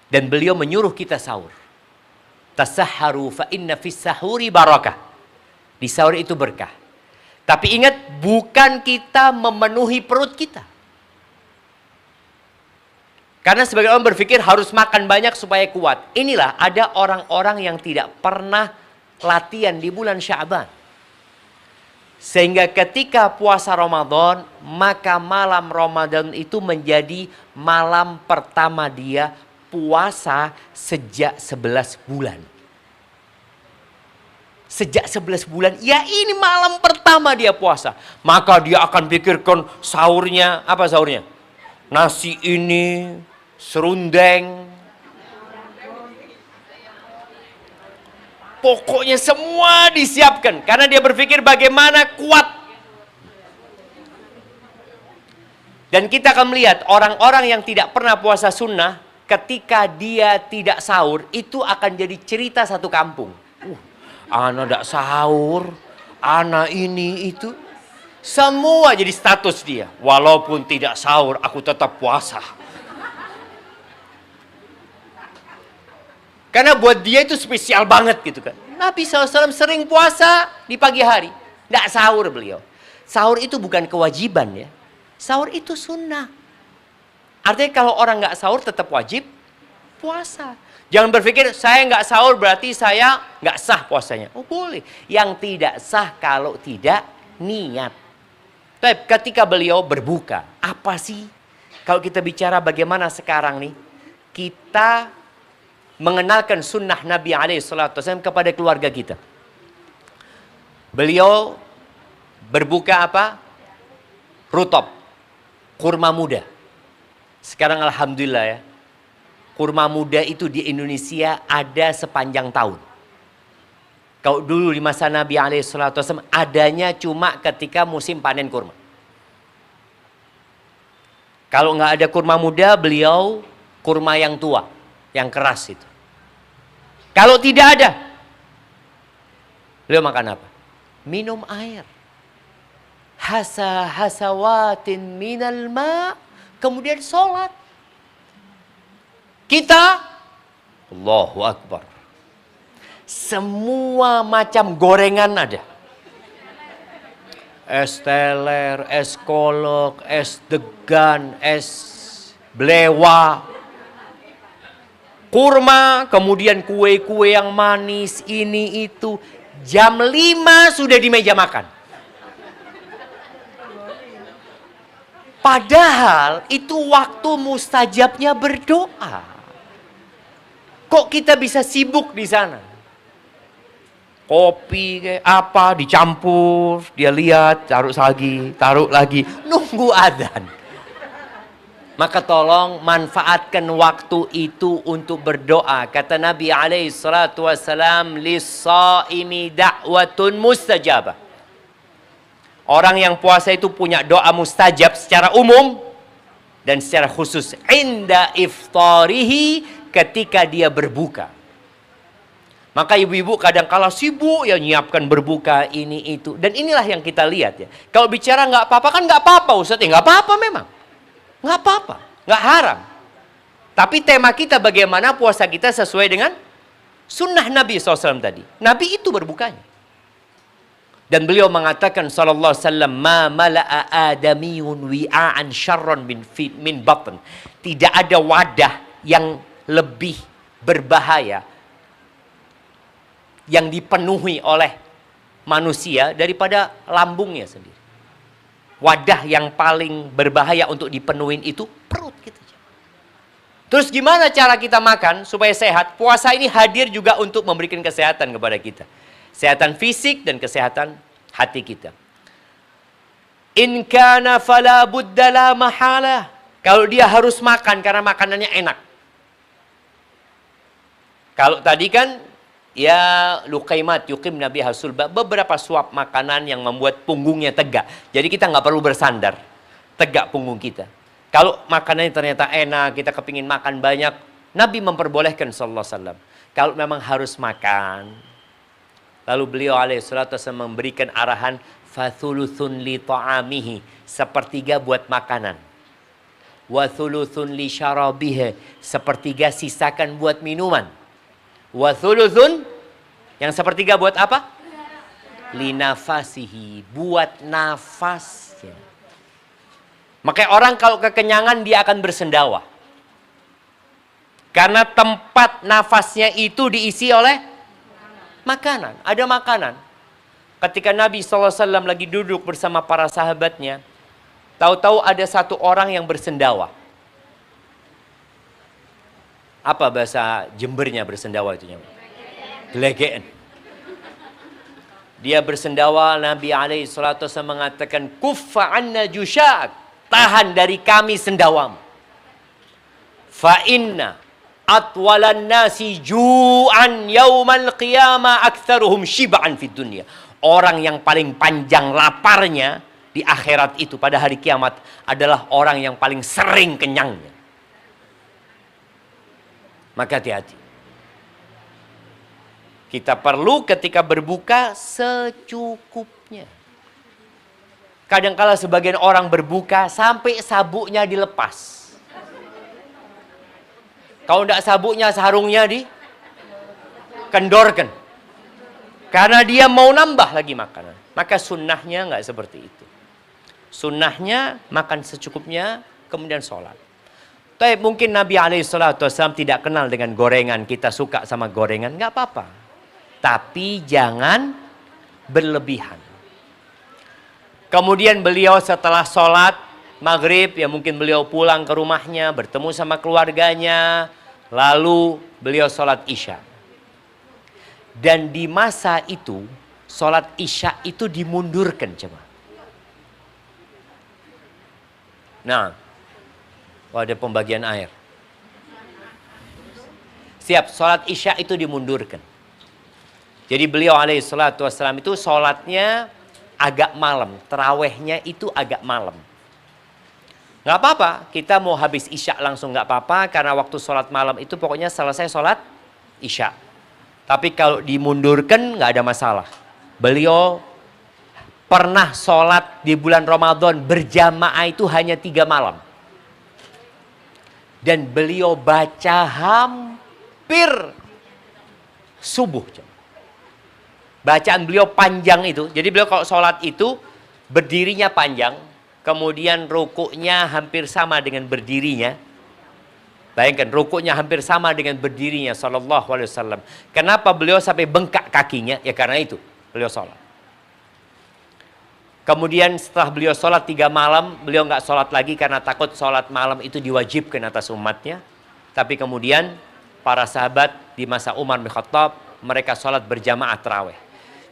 dan beliau menyuruh kita sahur. Tasahharu fa inna fis sahuri barakah. Di sahur itu berkah. Tapi ingat, bukan kita memenuhi perut kita. Karena sebagian orang berpikir harus makan banyak supaya kuat. Inilah ada orang-orang yang tidak pernah latihan di bulan Sya'ban. Sehingga ketika puasa Ramadan, maka malam Ramadan itu menjadi malam pertama dia puasa sejak 11 bulan. Sejak 11 bulan, ya ini malam pertama dia puasa. Maka dia akan pikirkan sahurnya, apa sahurnya? Nasi ini, serundeng. Pokoknya semua disiapkan. Karena dia berpikir bagaimana kuat. Dan kita akan melihat orang-orang yang tidak pernah puasa sunnah, ketika dia tidak sahur, itu akan jadi cerita satu kampung. Ana tidak sahur, ana ini itu. Semua jadi status dia. Walaupun tidak sahur, aku tetap puasa. Karena buat dia itu spesial banget gitu kan. Nabi SAW sering puasa di pagi hari. Nggak sahur beliau. Sahur itu bukan kewajiban ya. Sahur itu sunnah. Artinya kalau orang nggak sahur tetap wajib puasa. Jangan berpikir saya nggak sahur berarti saya nggak sah puasanya. Oh boleh. Yang tidak sah kalau tidak niat. Tapi ketika beliau berbuka. Apa sih? Kalau kita bicara bagaimana sekarang nih. Kita mengenalkan sunnah Nabi SAW kepada keluarga kita. Beliau berbuka apa? Rutop, kurma muda. Sekarang alhamdulillah ya, kurma muda itu di Indonesia ada sepanjang tahun. Kalau dulu di masa Nabi SAW adanya cuma ketika musim panen kurma. Kalau nggak ada kurma muda, beliau kurma yang tua, yang keras itu. Kalau tidak ada, Beliau makan apa? Minum air. Hasawatin minal ma, kemudian sholat. Kita, Allahu Akbar, semua macam gorengan ada. Es teler, es kolok, es degan, es blewa, kurma, kemudian kue-kue yang manis, ini itu. Jam 5 sudah di meja makan. Padahal itu waktu mustajabnya berdoa. Kok kita bisa sibuk di sana? Kopi kayak apa dicampur, dia lihat, taruh lagi, nunggu adzan. Maka tolong manfaatkan waktu itu untuk berdoa. Kata Nabi alaihi salatu wassalam, lis-shaimi da'watun mustajabah. Orang yang puasa itu punya doa mustajab secara umum dan secara khusus. Inda iftarihi, ketika dia berbuka. Maka ibu-ibu kadang kala sibuk ya nyiapkan berbuka ini itu. Dan inilah yang kita lihat ya. Kalau bicara nggak apa-apa kan nggak apa-apa Ustaz. Ya nggak apa-apa memang. Nggak apa-apa. Nggak haram. Tapi tema kita bagaimana puasa kita sesuai dengan sunnah Nabi SAW tadi. Nabi itu berbukanya. Dan beliau mengatakan sallallahu alaihi wasallam, ma mala'a adamiyun wi'aan syarran min batn. Tidak ada wadah yang lebih berbahaya yang dipenuhi oleh manusia daripada lambungnya sendiri. Wadah yang paling berbahaya untuk dipenuhin itu perut kita. Terus gimana cara kita makan supaya sehat? Puasa ini hadir juga untuk memberikan kesehatan kepada kita. Kesehatan fisik dan kesehatan hati kita. In kana fala budda la mahala. Kalau dia harus makan karena makanannya enak. Kalau tadi kan ya luqaimat yuqim nabi hasulba, beberapa suap makanan yang membuat punggungnya tegak. Jadi kita nggak perlu bersandar, tegak punggung kita. Kalau makanannya ternyata enak, kita kepingin makan banyak, Nabi memperbolehkan sallallahu alaihi wasallam. Kalau memang harus makan, lalu beliau alaihi salatu wasallam memberikan arahan fathuluthun li ta'amihi, sepertiga buat makanan. Wa thuluthun li syarabihi, sepertiga sisakan buat minuman. Wa thuluthun, yang sepertiga buat apa? Linafasihi, buat nafasnya. Makanya orang kalau kekenyangan dia akan bersendawa. Karena tempat nafasnya itu diisi oleh makanan. Ada makanan. Ketika Nabi SAW lagi duduk bersama para sahabatnya, tahu-tahu ada satu orang yang bersendawa. Apa bahasa Jembernya bersendawa itu? Gelegean. Dia bersendawa, Nabi SAW mengatakan, kuffa anna jusyak, tahan dari kami sendawamu. Fa inna atwalan nasi ju'an yaumal qiyamah aktsaruhum shib'an fid dunya. Orang yang paling panjang laparnya di akhirat itu pada hari kiamat adalah orang yang paling sering kenyangnya. Maka hati-hati. Kita perlu ketika berbuka secukupnya. Kadangkala sebagian orang berbuka sampai sabuknya dilepas. Kalau tidak sabuknya, sarungnya dikendorkan. Karena dia mau nambah lagi makanan. Maka sunnahnya nggak seperti itu. Sunnahnya makan secukupnya, kemudian sholat. Tapi mungkin Nabi SAW tidak kenal dengan gorengan. Kita suka sama gorengan, nggak apa-apa. Tapi jangan berlebihan. Kemudian beliau setelah sholat maghrib, ya mungkin beliau pulang ke rumahnya, bertemu sama keluarganya. Lalu beliau sholat isya. Dan di masa itu, sholat isya itu dimundurkan coba. Nah, ada pembagian air. Siap, sholat isya itu dimundurkan. Jadi beliau alaihi salatu wassalam itu sholatnya agak malam. Terawihnya itu agak malam. Nggak apa-apa, kita mau habis isya langsung nggak apa-apa. Karena waktu sholat malam itu pokoknya selesai sholat isya. Tapi kalau dimundurkan nggak ada masalah. Beliau pernah sholat di bulan Ramadan berjamaah itu hanya 3 malam. Dan beliau baca hampir subuh. Bacaan beliau panjang itu. Jadi beliau kalau sholat itu berdirinya panjang. Kemudian rukuknya hampir sama dengan berdirinya. Bayangkan rukuknya hampir sama dengan berdirinya sallallahu alaihi wasallam. Kenapa beliau sampai bengkak kakinya? Ya karena itu beliau sholat. Kemudian setelah beliau sholat 3 malam, beliau nggak sholat lagi karena takut sholat malam itu diwajibkan atas umatnya. Tapi kemudian para sahabat di masa Umar bin Khattab, mereka sholat berjamaah tarawih.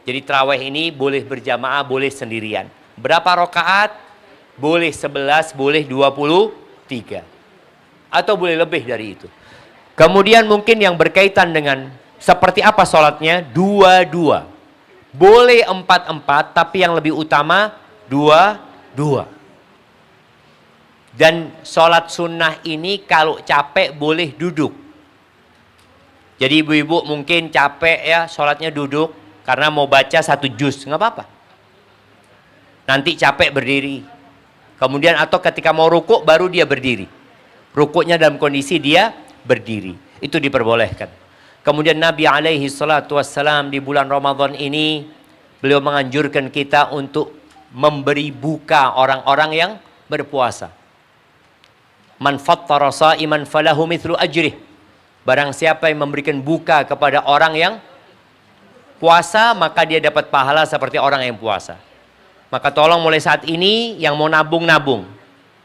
Jadi tarawih ini boleh berjamaah, boleh sendirian. Berapa rakaat? Boleh 11, boleh 23. Atau boleh lebih dari itu. Kemudian mungkin yang berkaitan dengan seperti apa sholatnya? 2-2. Boleh 4-4, tapi yang lebih utama 2-2. Dan sholat sunnah ini kalau capek boleh duduk. Jadi ibu-ibu mungkin capek ya sholatnya duduk karena mau baca 1 juz, nggak apa-apa. Nanti capek berdiri. Kemudian atau ketika mau rukuk baru dia berdiri. Rukuknya dalam kondisi dia berdiri. Itu diperbolehkan. Kemudian Nabi alaihi salatu wassalam di bulan Ramadan ini beliau menganjurkan kita untuk memberi buka orang-orang yang berpuasa. Man fattara sha'iman falahu mithlu ajrih. Barang siapa yang memberikan buka kepada orang yang puasa, maka dia dapat pahala seperti orang yang puasa. Maka tolong mulai saat ini yang mau nabung-nabung.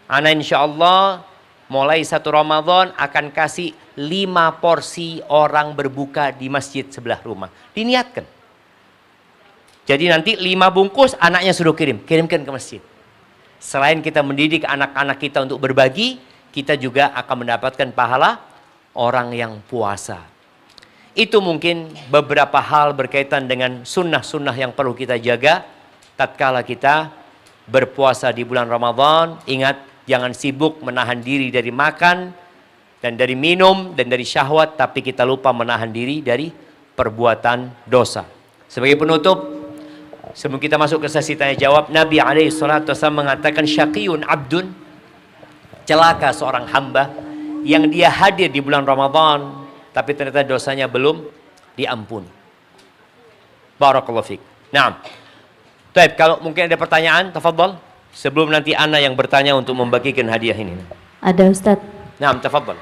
Ana insyaallah mulai 1 Ramadan akan kasih 5 porsi orang berbuka di masjid sebelah rumah. Diniatkan. Jadi nanti 5 bungkus anaknya suruh kirimkan ke masjid. Selain kita mendidik anak-anak kita untuk berbagi, kita juga akan mendapatkan pahala orang yang puasa. Itu mungkin beberapa hal berkaitan dengan sunnah-sunnah yang perlu kita jaga tatkala kita berpuasa di bulan Ramadan. Ingat, jangan sibuk menahan diri dari makan dan dari minum dan dari syahwat, tapi kita lupa menahan diri dari perbuatan dosa. Sebagai penutup, sebelum kita masuk ke sesi tanya jawab, Nabi alaihi salatu wasallam mengatakan syaqiyun abdun, celaka seorang hamba yang dia hadir di bulan Ramadan tapi ternyata dosanya belum diampuni. Barakallahu fiik. Naam. Baik, kalau mungkin ada pertanyaan, tafadhal. Sebelum nanti Ana yang bertanya untuk membagikan hadiah ini. Ada Ustadz. Naam, tafadhal.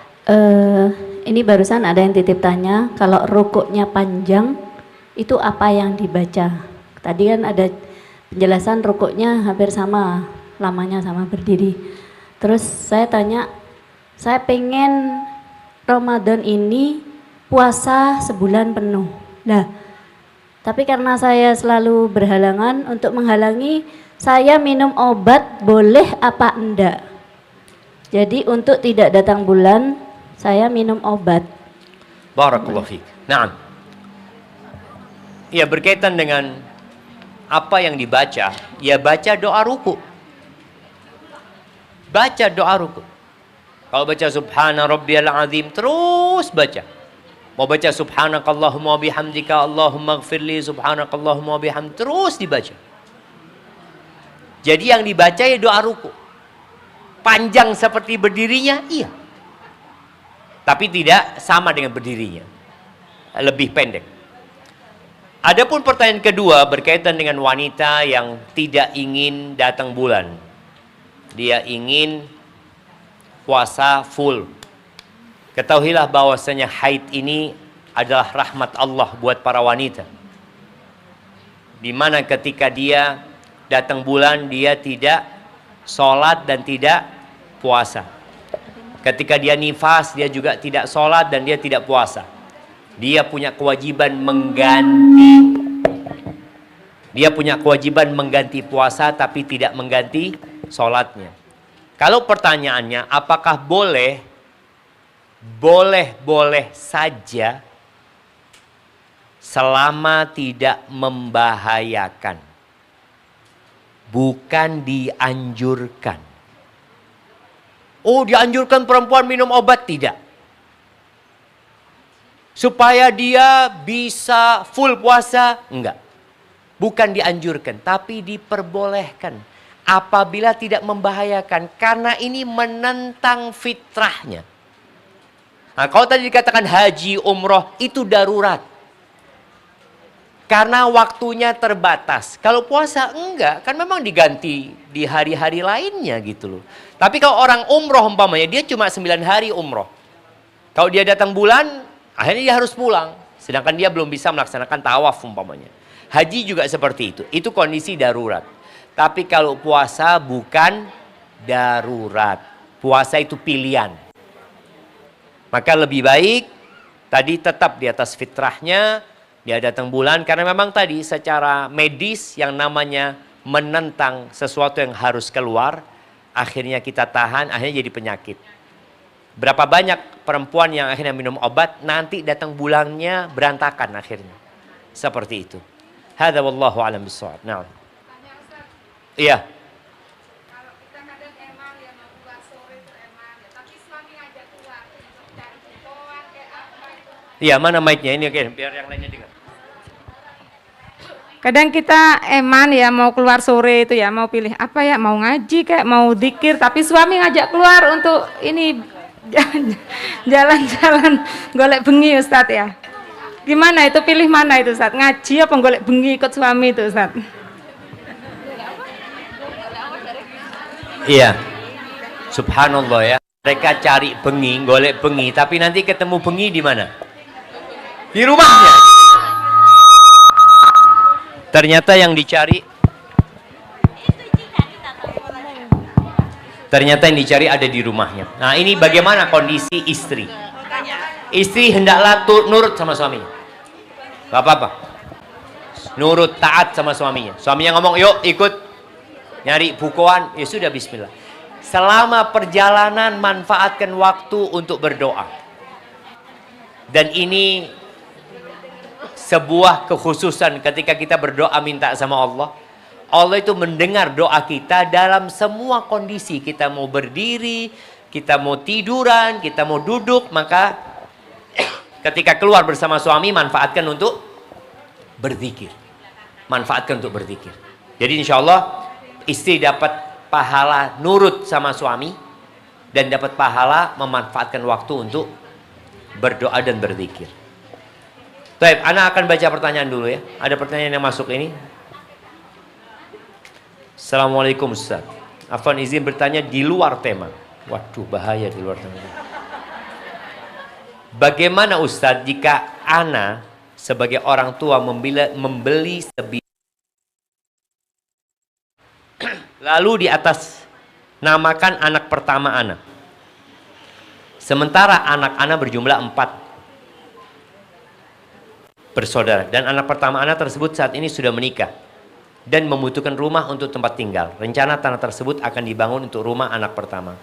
Ini barusan ada yang titip tanya, kalau rukuknya panjang, itu apa yang dibaca? Tadi kan ada penjelasan rukuknya hampir sama, lamanya sama berdiri. Terus saya tanya, saya pengen Ramadan ini puasa sebulan penuh. Nah, tapi karena saya selalu berhalangan, untuk menghalangi saya minum obat boleh apa enggak? Jadi untuk tidak datang bulan, saya minum obat. Barakallahu fiik. Naam. Ya, berkaitan dengan apa yang dibaca, ya baca doa ruku. Baca doa ruku. Kalau baca subhana rabbiyal azim, terus baca. Mau baca subhanakallahumma wa bihamdika Allahumma ighfirli subhanakallahumma wa bihamdika, terus dibaca. Jadi yang dibaca ya doa ruku. Panjang seperti berdirinya, iya. Tapi tidak sama dengan berdirinya. Lebih pendek. Adapun pertanyaan kedua berkaitan dengan wanita yang tidak ingin datang bulan. Dia ingin puasa full. Ketahuilah bahwasanya haid ini adalah rahmat Allah buat para wanita. Di mana ketika dia datang bulan, dia tidak sholat dan tidak puasa. Ketika dia nifas, dia juga tidak sholat dan dia tidak puasa. Dia punya kewajiban mengganti. Dia punya kewajiban mengganti puasa tapi tidak mengganti sholatnya. Kalau pertanyaannya apakah boleh? Boleh-boleh saja selama tidak membahayakan. Bukan dianjurkan. Oh, dianjurkan perempuan minum obat? Tidak. Supaya dia bisa full puasa? Enggak. Bukan dianjurkan, tapi diperbolehkan. Apabila tidak membahayakan, karena ini menentang fitrahnya. Nah, kalau tadi dikatakan haji, umroh, itu darurat. Karena waktunya terbatas. Kalau puasa enggak, kan memang diganti di hari-hari lainnya gitu loh. Tapi kalau orang umroh umpamanya, dia cuma 9 hari umroh. Kalau dia datang bulan, akhirnya dia harus pulang. Sedangkan dia belum bisa melaksanakan tawaf umpamanya. Haji juga seperti itu. Itu kondisi darurat. Tapi kalau puasa bukan darurat. Puasa itu pilihan. Maka lebih baik tadi tetap di atas fitrahnya. Dia datang bulan karena memang tadi secara medis yang namanya menentang sesuatu yang harus keluar. Akhirnya kita tahan, akhirnya jadi penyakit. Berapa banyak perempuan yang akhirnya minum obat, nanti datang bulannya berantakan akhirnya. Seperti itu. Hadza wallahu a'lam bishawab. Nah. Iya. Kalau kita kadang eman ya mau keluar sore itu eman ya, tapi suami ngajak keluar untuk cari bukuan kayak apa itu. Iya, mana mic-nya ini oke, biar yang lainnya dengar. Kadang kita eman ya mau keluar sore itu ya, mau pilih apa ya, mau ngaji kayak mau zikir, tapi suami ngajak keluar untuk ini jalan-jalan golek bengi Ustadz ya. Gimana itu, pilih mana itu Ustadz? Ngaji apa golek bengi ikut suami itu Ustadz? Iya. Subhanallah ya. Mereka cari bengi, golek bengi, tapi nanti ketemu bengi di mana? Di rumahnya. Ternyata yang dicari ada di rumahnya. Nah, ini bagaimana kondisi istri? Istri hendaklah nurut sama suaminya. Gak apa-apa. Nurut, taat sama suaminya. Suaminya ngomong, yuk ikut nyari bukuan, ya sudah bismillah. Selama perjalanan manfaatkan waktu untuk berdoa. Dan ini sebuah kekhususan ketika kita berdoa minta sama Allah. Allah itu mendengar doa kita dalam semua kondisi. Kita mau berdiri, kita mau tiduran, kita mau duduk, maka ketika keluar bersama suami manfaatkan untuk berzikir. Manfaatkan untuk berzikir. Jadi insya Allah istri dapat pahala nurut sama suami dan dapat pahala memanfaatkan waktu untuk berdoa dan berzikir. Baik, Ana akan baca pertanyaan dulu ya. Ada pertanyaan yang masuk ini. Assalamualaikum Ustaz. Afwan izin bertanya di luar tema. Waduh, bahaya di luar tema. Bagaimana Ustaz jika Ana sebagai orang tua membeli sebidang lalu di atas namakan anak pertama Ana. Sementara anak Ana berjumlah 4 bersaudara dan anak pertama Ana tersebut saat ini sudah menikah dan membutuhkan rumah untuk tempat tinggal. Rencana tanah tersebut akan dibangun untuk rumah anak pertama.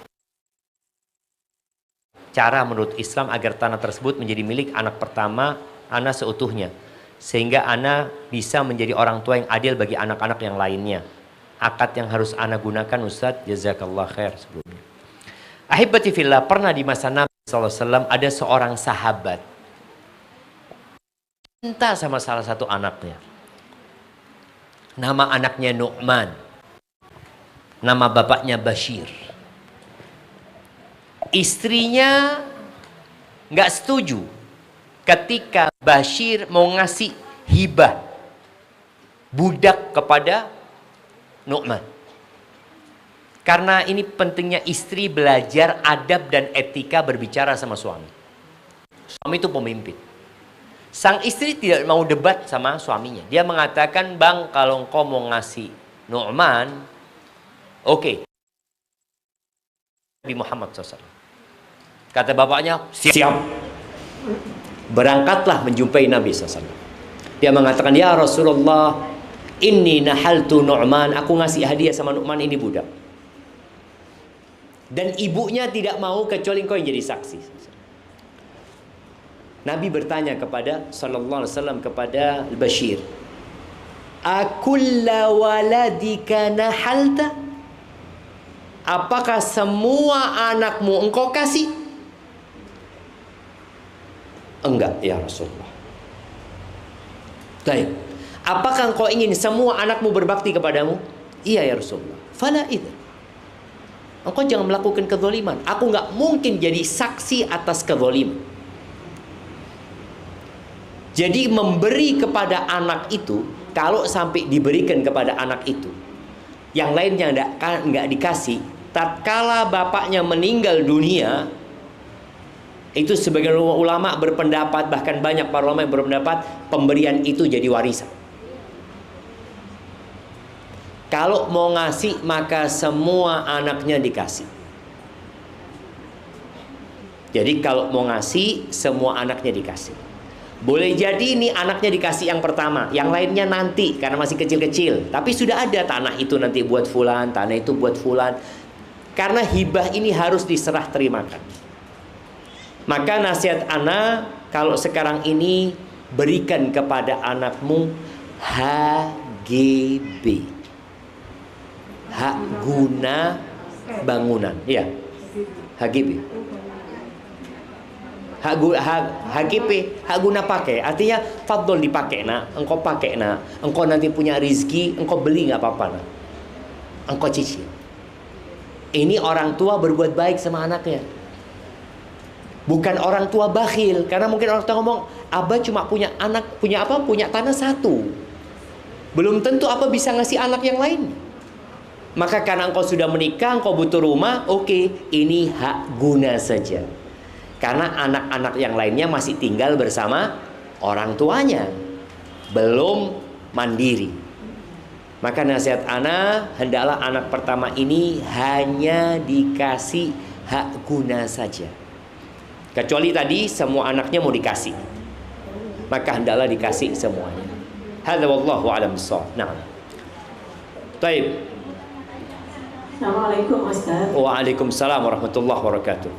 Cara menurut Islam agar tanah tersebut menjadi milik anak pertama Ana seutuhnya, sehingga Ana bisa menjadi orang tua yang adil bagi anak-anak yang lainnya. Akad yang harus Ana gunakan Ustadz, jazakallah khair sebelumnya. Ahibati fillah, pernah di masa Nabi SAW ada seorang sahabat cinta sama salah satu anaknya. Nama anaknya Nu'man. Nama bapaknya Bashir. Istrinya nggak setuju ketika Bashir mau ngasih hibah budak kepada Nu'man. Karena ini pentingnya istri belajar adab dan etika berbicara sama suami. Suami itu pemimpin. Sang istri tidak mau debat sama suaminya. Dia mengatakan, bang, kalau engkau mau ngasih Nu'man, oke. Nabi Muhammad SAW. Kata bapaknya, siap. Berangkatlah menjumpai Nabi SAW. Dia mengatakan, ya Rasulullah, inni nahaltu Nu'man. Aku ngasih hadiah sama Nu'man, ini budak. Dan ibunya tidak mau kecuali engkau yang jadi saksi. Nabi bertanya kepada sallallahu alaihi wasallam kepada Bashir, akulla waladika nahalta? Apakah semua anakmu engkau kasih? Enggak ya Rasulullah. Baik. Apakah engkau ingin semua anakmu berbakti kepadamu? Iya ya Rasulullah. Fala idzan. Engkau jangan melakukan kezaliman. Aku nggak mungkin jadi saksi atas kezaliman. Jadi memberi kepada anak itu, kalau sampai diberikan kepada anak itu, yang lainnya nggak dikasih, tatkala bapaknya meninggal dunia, itu sebagian ulama berpendapat, bahkan banyak para ulama yang berpendapat pemberian itu jadi warisan. Kalau mau ngasih maka semua anaknya dikasih. Jadi kalau mau ngasih semua anaknya dikasih. Boleh jadi ini anaknya dikasih yang pertama, yang lainnya nanti karena masih kecil-kecil. Tapi sudah ada tanah itu nanti buat fulan, tanah itu buat fulan. Karena hibah ini harus diserah terimakan. Maka nasihat ana kalau sekarang ini berikan kepada anakmu HGB. Hak guna bangunan, ya, HGB. HGP, hak guna pakai, artinya fadol dipakai nak, engkau pakai nak, engkau nanti punya rizki, engkau beli nggak apa-apa nak, engkau cicil. Ini orang tua berbuat baik sama anaknya, bukan orang tua bakhil. Karena mungkin orang tua ngomong, abah cuma punya anak, punya apa? Punya tanah satu, belum tentu abah bisa ngasih anak yang lain. Maka karena engkau sudah menikah, engkau butuh rumah, oke, ini hak guna saja. Karena anak-anak yang lainnya masih tinggal bersama orang tuanya, belum mandiri. Maka nasihat ana, hendaklah anak pertama ini hanya dikasih hak guna saja. Kecuali tadi semua anaknya mau dikasih, maka hendaklah dikasih semuanya. Hadza wallahu a'lam bissawab. Nah. Baik. Assalamualaikum Ustaz. Waalaikumsalam warahmatullahi wabarakatuh.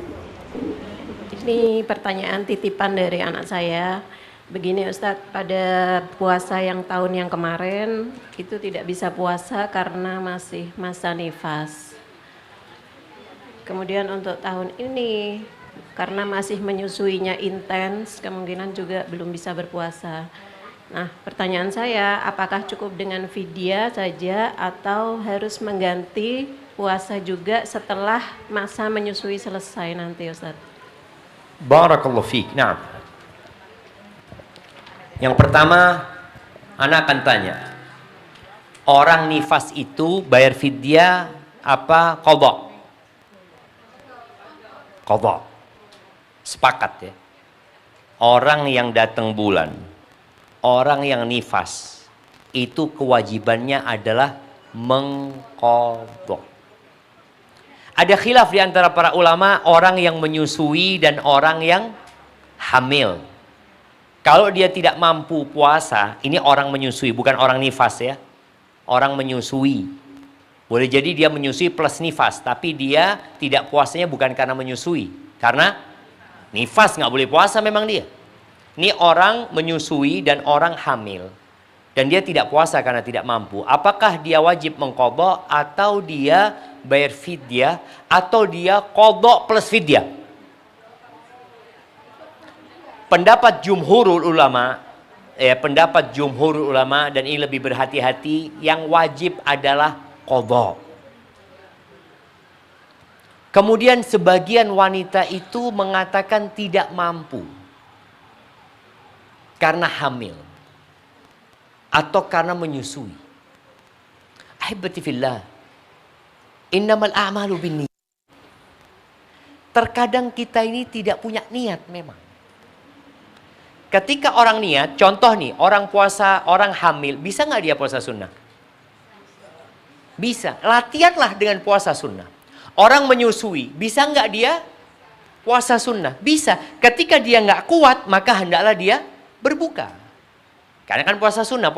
Ini pertanyaan titipan dari anak saya. Begini Ustadz, pada puasa yang tahun yang kemarin itu tidak bisa puasa karena masih masa nifas. Kemudian untuk tahun ini karena masih menyusuinya intens, kemungkinan juga belum bisa berpuasa. Nah, pertanyaan saya, apakah cukup dengan fidyah saja atau harus mengganti puasa juga setelah masa menyusui selesai nanti Ustaz? Barakallahu fiik. Nah, yang pertama, anak akan tanya, orang nifas itu bayar fidyah apa qadha? Qadha. Sepakat ya. Orang yang datang bulan, orang yang nifas, itu kewajibannya adalah mengqadha. Ada khilaf di antara para ulama, orang yang menyusui dan orang yang hamil. Kalau dia tidak mampu puasa, ini orang menyusui, bukan orang nifas ya. Orang menyusui. Boleh jadi dia menyusui plus nifas, tapi dia tidak puasanya bukan karena menyusui. Karena nifas nggak boleh puasa memang dia. Ini orang menyusui dan orang hamil. Dan dia tidak puasa karena tidak mampu. Apakah dia wajib mengqadha atau dia bayar fidyah atau dia qadha plus fidyah? Pendapat jumhurul ulama, dan ini lebih berhati-hati, yang wajib adalah qadha. Kemudian sebagian wanita itu mengatakan tidak mampu karena hamil atau karena menyusui. Ahibati fillah, innamal a'malu binniyat. Terkadang kita ini tidak punya niat memang. Ketika orang niat, contoh nih, orang puasa, orang hamil, bisa nggak dia puasa sunnah? Bisa. Latihanlah dengan puasa sunnah. Orang menyusui, bisa nggak dia puasa sunnah? Bisa. Ketika dia nggak kuat, maka hendaklah dia berbuka. Karena kan puasa sunnah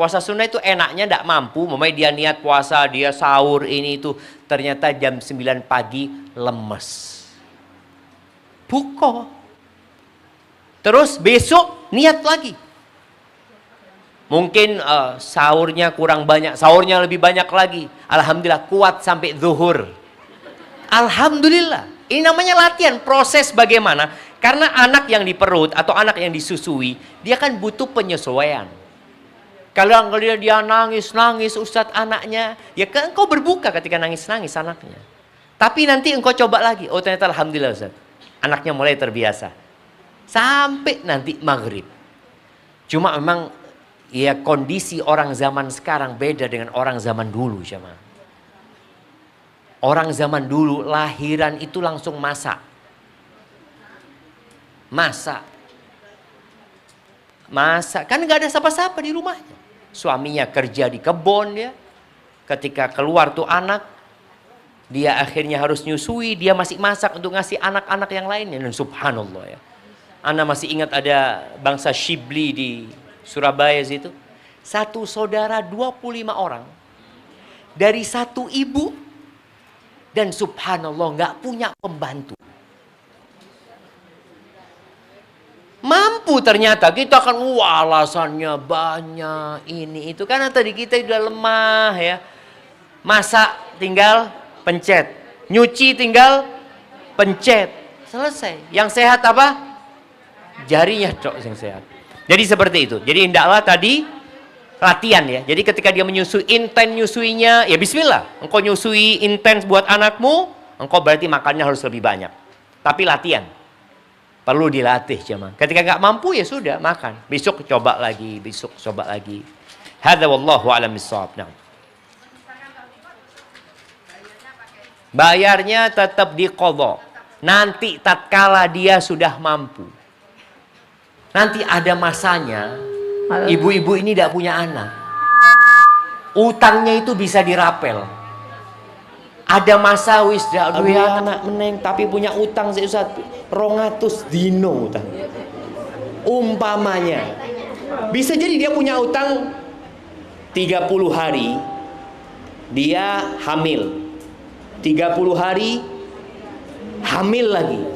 itu enaknya tidak mampu, memang dia niat puasa, dia sahur ini itu, ternyata jam 9 pagi lemes. Buka. Terus besok niat lagi. Mungkin sahurnya kurang banyak, sahurnya lebih banyak lagi. Alhamdulillah kuat sampai zuhur. Alhamdulillah. Ini namanya latihan, proses bagaimana? Karena anak yang di perut atau anak yang disusui, dia kan butuh penyesuaian. Kalau dia nangis Ustadz anaknya, ya kan engkau berbuka ketika nangis anaknya. Tapi nanti engkau coba lagi, oh ternyata alhamdulillah Ustadz, anaknya mulai terbiasa. Sampai nanti maghrib. Cuma memang ya kondisi orang zaman sekarang beda dengan orang zaman dulu, jemaah. Orang zaman dulu lahiran itu langsung masak. Kan nggak ada siapa-siapa di rumahnya. Suaminya kerja di kebun ya. Ketika keluar tuh anak, dia akhirnya harus nyusui, dia masih masak untuk ngasih anak-anak yang lainnya. Dan subhanallah ya. Ana masih ingat ada bangsa Shibli di Surabaya situ. Satu saudara 25 orang. Dari satu ibu. Dan subhanallah nggak punya pembantu. Mampu ternyata, kita kan alasannya banyak ini itu karena tadi kita udah lemah ya. Masak tinggal pencet, nyuci tinggal pencet, selesai. Yang sehat apa? Jarinya cok yang sehat. Jadi seperti itu. Jadi hendaklah tadi latihan ya. Jadi ketika dia menyusui, intens nyusuinya, ya bismillah. Engkau nyusui intens buat anakmu, engkau berarti makannya harus lebih banyak. Tapi latihan. Perlu dilatih jemaah. Ketika nggak mampu ya sudah makan. Besok coba lagi, besok coba lagi. Hadza wallahu a'lam bissawab. Nah. Bayarnya tetap diqadha. Nanti tatkala dia sudah mampu. Nanti ada masanya ibu-ibu ini tidak punya anak. Utangnya itu bisa dirapel. Ada masa wis aduh ya anak meneng tapi punya utang sih Ustaz 200 dino utang. Umpamanya bisa jadi dia punya utang 30 hari dia hamil. 30 hari hamil lagi.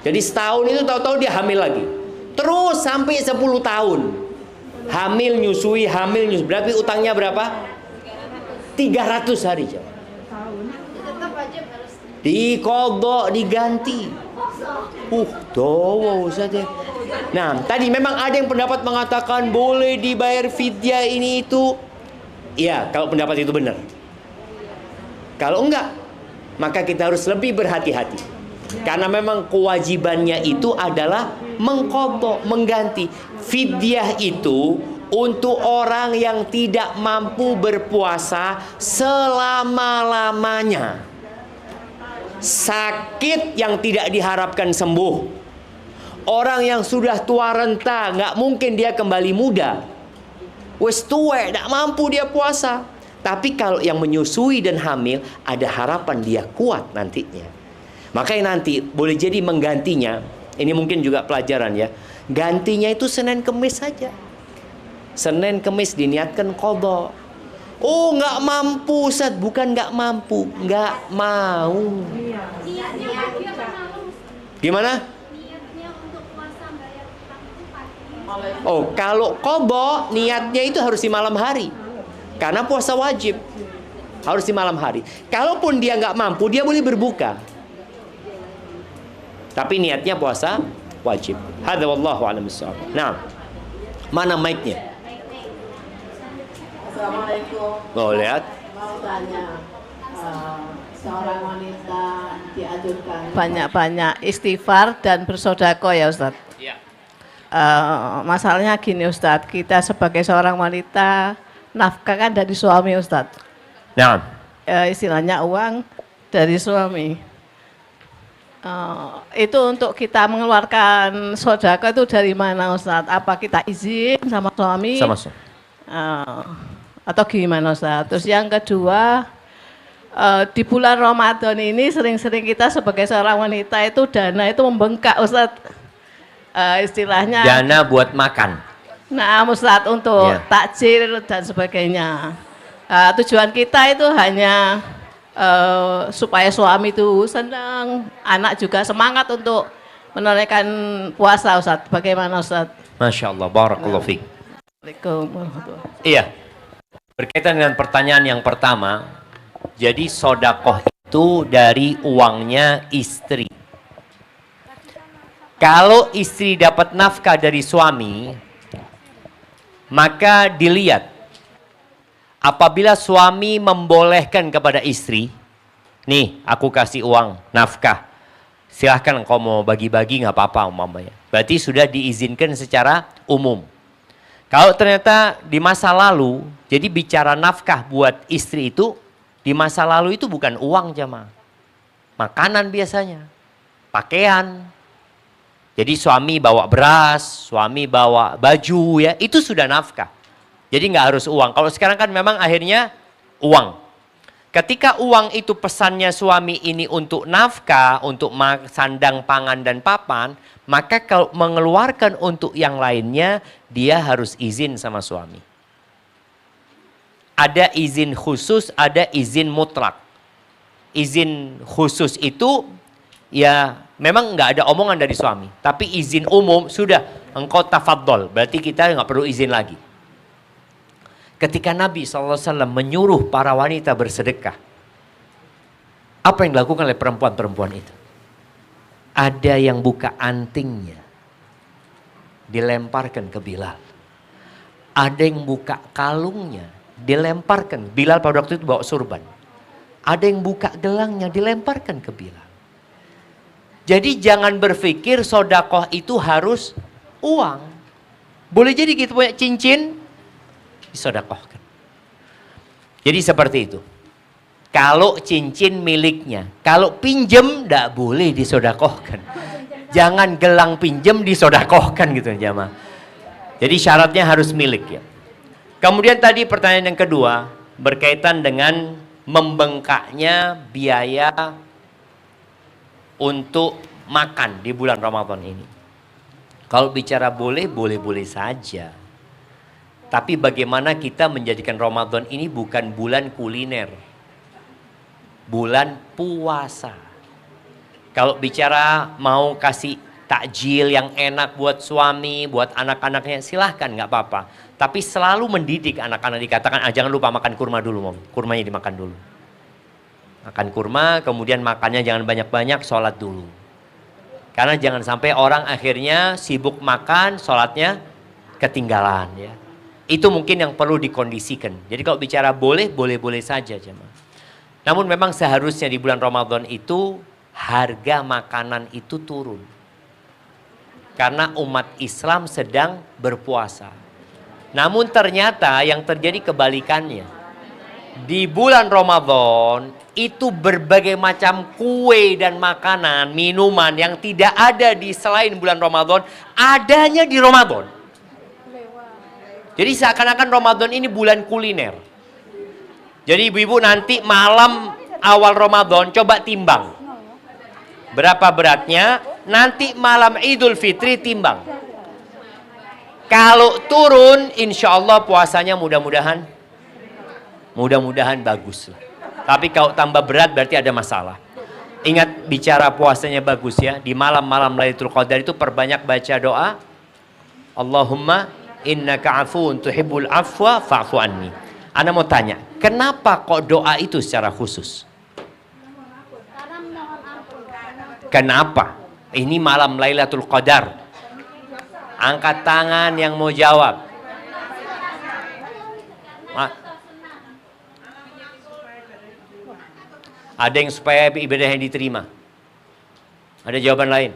Jadi setahun itu tahu-tahu dia hamil lagi. Terus sampai 10 tahun. Hamil nyusui berarti utangnya berapa? 300 hari jauh. Dikodok, diganti. Dowo Ustaz ya. Nah, tadi memang ada yang pendapat mengatakan boleh dibayar fidyah ini itu. Ya, kalau pendapat itu benar. Kalau enggak, maka kita harus lebih berhati-hati. Karena memang kewajibannya itu adalah mengkodok, mengganti. Fidyah itu untuk orang yang tidak mampu berpuasa selama-lamanya. Sakit yang tidak diharapkan sembuh. Orang yang sudah tua renta, nggak mungkin dia kembali muda. Wes tuwe, nggak mampu dia puasa. Tapi kalau yang menyusui dan hamil, ada harapan dia kuat nantinya. Makanya nanti boleh jadi menggantinya. Ini mungkin juga pelajaran ya. Gantinya itu Senin Kemis saja. Senin Kemis diniatkan qadha. Oh nggak mampu Ustaz, bukan nggak mampu, nggak mau. Gimana? Oh kalau qadha niatnya itu harus di malam hari, karena puasa wajib harus di malam hari. Kalaupun dia nggak mampu, dia boleh berbuka, tapi niatnya puasa wajib. Hadza wallahu a'lam bissawab. Nah, mana mic-nya? Assalamualaikum. Oh, lihat. Mau tanya, seorang wanita dianjurkan Banyak-banyak istighfar dan bersedekah ya Ustadz. Iya. Masalahnya gini Ustadz, kita sebagai seorang wanita nafkah kan dari suami Ustadz. Nah, Istilahnya uang dari suami. Itu untuk kita mengeluarkan sedekah itu dari mana Ustadz? Apa kita izin sama suami? sama-sama. Atau gimana Ustaz? Terus yang kedua, di bulan Ramadan ini sering-sering kita sebagai seorang wanita itu dana itu membengkak Ustaz. Istilahnya Dana buat makan. nah Ustaz untuk Ya. takjil dan sebagainya. Tujuan kita itu hanya supaya suami itu senang, anak juga semangat untuk menunaikan puasa Ustaz. Bagaimana Ustaz? Masya Allah, barakallahu fiik. Assalamualaikum warahmatullahi wabarakatuh. Iya. Berkaitan dengan pertanyaan yang pertama, jadi sodakoh itu dari uangnya istri. Kalau istri dapat nafkah dari suami, Maka dilihat, apabila suami membolehkan kepada istri, nih aku kasih uang nafkah, silahkan engkau mau bagi-bagi nggak apa-apa umpamanya. Berarti sudah diizinkan secara umum. Kalau ternyata di masa lalu, jadi bicara nafkah buat istri itu, di masa lalu itu bukan uang jamaah. Makanan biasanya, pakaian. Jadi suami bawa beras, suami bawa baju ya, itu sudah nafkah. Jadi nggak harus uang. Kalau sekarang kan memang akhirnya uang. Ketika uang itu pesannya suami ini untuk nafkah, untuk sandang, pangan, dan papan, maka kalau mengeluarkan untuk yang lainnya, dia harus izin sama suami. Ada izin khusus, ada izin mutlak. Izin khusus itu ya memang nggak ada omongan dari suami. Tapi izin umum sudah, engkau tafadhol, berarti kita nggak perlu izin lagi. Ketika Nabi SAW menyuruh para wanita bersedekah, apa yang dilakukan oleh perempuan-perempuan itu? Ada yang buka antingnya, dilemparkan ke Bilal. Ada yang buka kalungnya, dilemparkan. Bilal pada waktu itu bawa surban. Ada yang buka gelangnya, dilemparkan ke Bilal. Jadi jangan berpikir sodakoh itu harus uang. Boleh jadi kita punya cincin, disodakohkan. Jadi seperti itu. Kalau cincin miliknya, kalau pinjem tidak boleh disodakohkan. Jangan gelang pinjem disodakohkan gitu jamaah. Jadi syaratnya harus milik ya. Kemudian tadi pertanyaan yang kedua berkaitan dengan membengkaknya biaya untuk makan di bulan Ramadan ini. Kalau bicara boleh, boleh-boleh saja. Tapi bagaimana kita menjadikan Ramadan ini bukan bulan kuliner. Bulan puasa. Kalau bicara mau kasih takjil yang enak buat suami, buat anak-anaknya, silahkan nggak apa-apa. Tapi selalu mendidik anak-anak, dikatakan jangan lupa makan kurma dulu, Mom. Kurmanya dimakan dulu. Makan kurma, kemudian makannya jangan banyak-banyak, sholat dulu. Karena jangan sampai orang akhirnya sibuk makan, sholatnya ketinggalan ya. Itu mungkin yang perlu dikondisikan. Jadi kalau bicara boleh, boleh-boleh saja jemaah. Namun memang seharusnya di bulan Ramadan itu harga makanan itu turun. Karena umat Islam sedang berpuasa. Namun ternyata yang terjadi kebalikannya. Di bulan Ramadan itu berbagai macam kue dan makanan, minuman yang tidak ada di selain bulan Ramadan, adanya di Ramadan. Jadi seakan-akan Ramadan ini bulan kuliner. Jadi ibu-ibu nanti malam awal Ramadan coba timbang. Berapa beratnya? Nanti malam Idul Fitri timbang. Kalau turun insya Allah puasanya mudah-mudahan bagus. Tapi kalau tambah berat berarti ada masalah. Ingat bicara puasanya bagus ya. Di malam-malam Lailatul Qadar itu perbanyak baca doa. Allahumma innaka afuun tuhibbul afwa fa'fu anni. Ana mau tanya, kenapa kok doa itu secara khusus? Kenapa? Ini malam Lailatul Qadar. Angkat tangan yang mau jawab. Ada yang supaya ibadah yang diterima. Ada jawaban lain?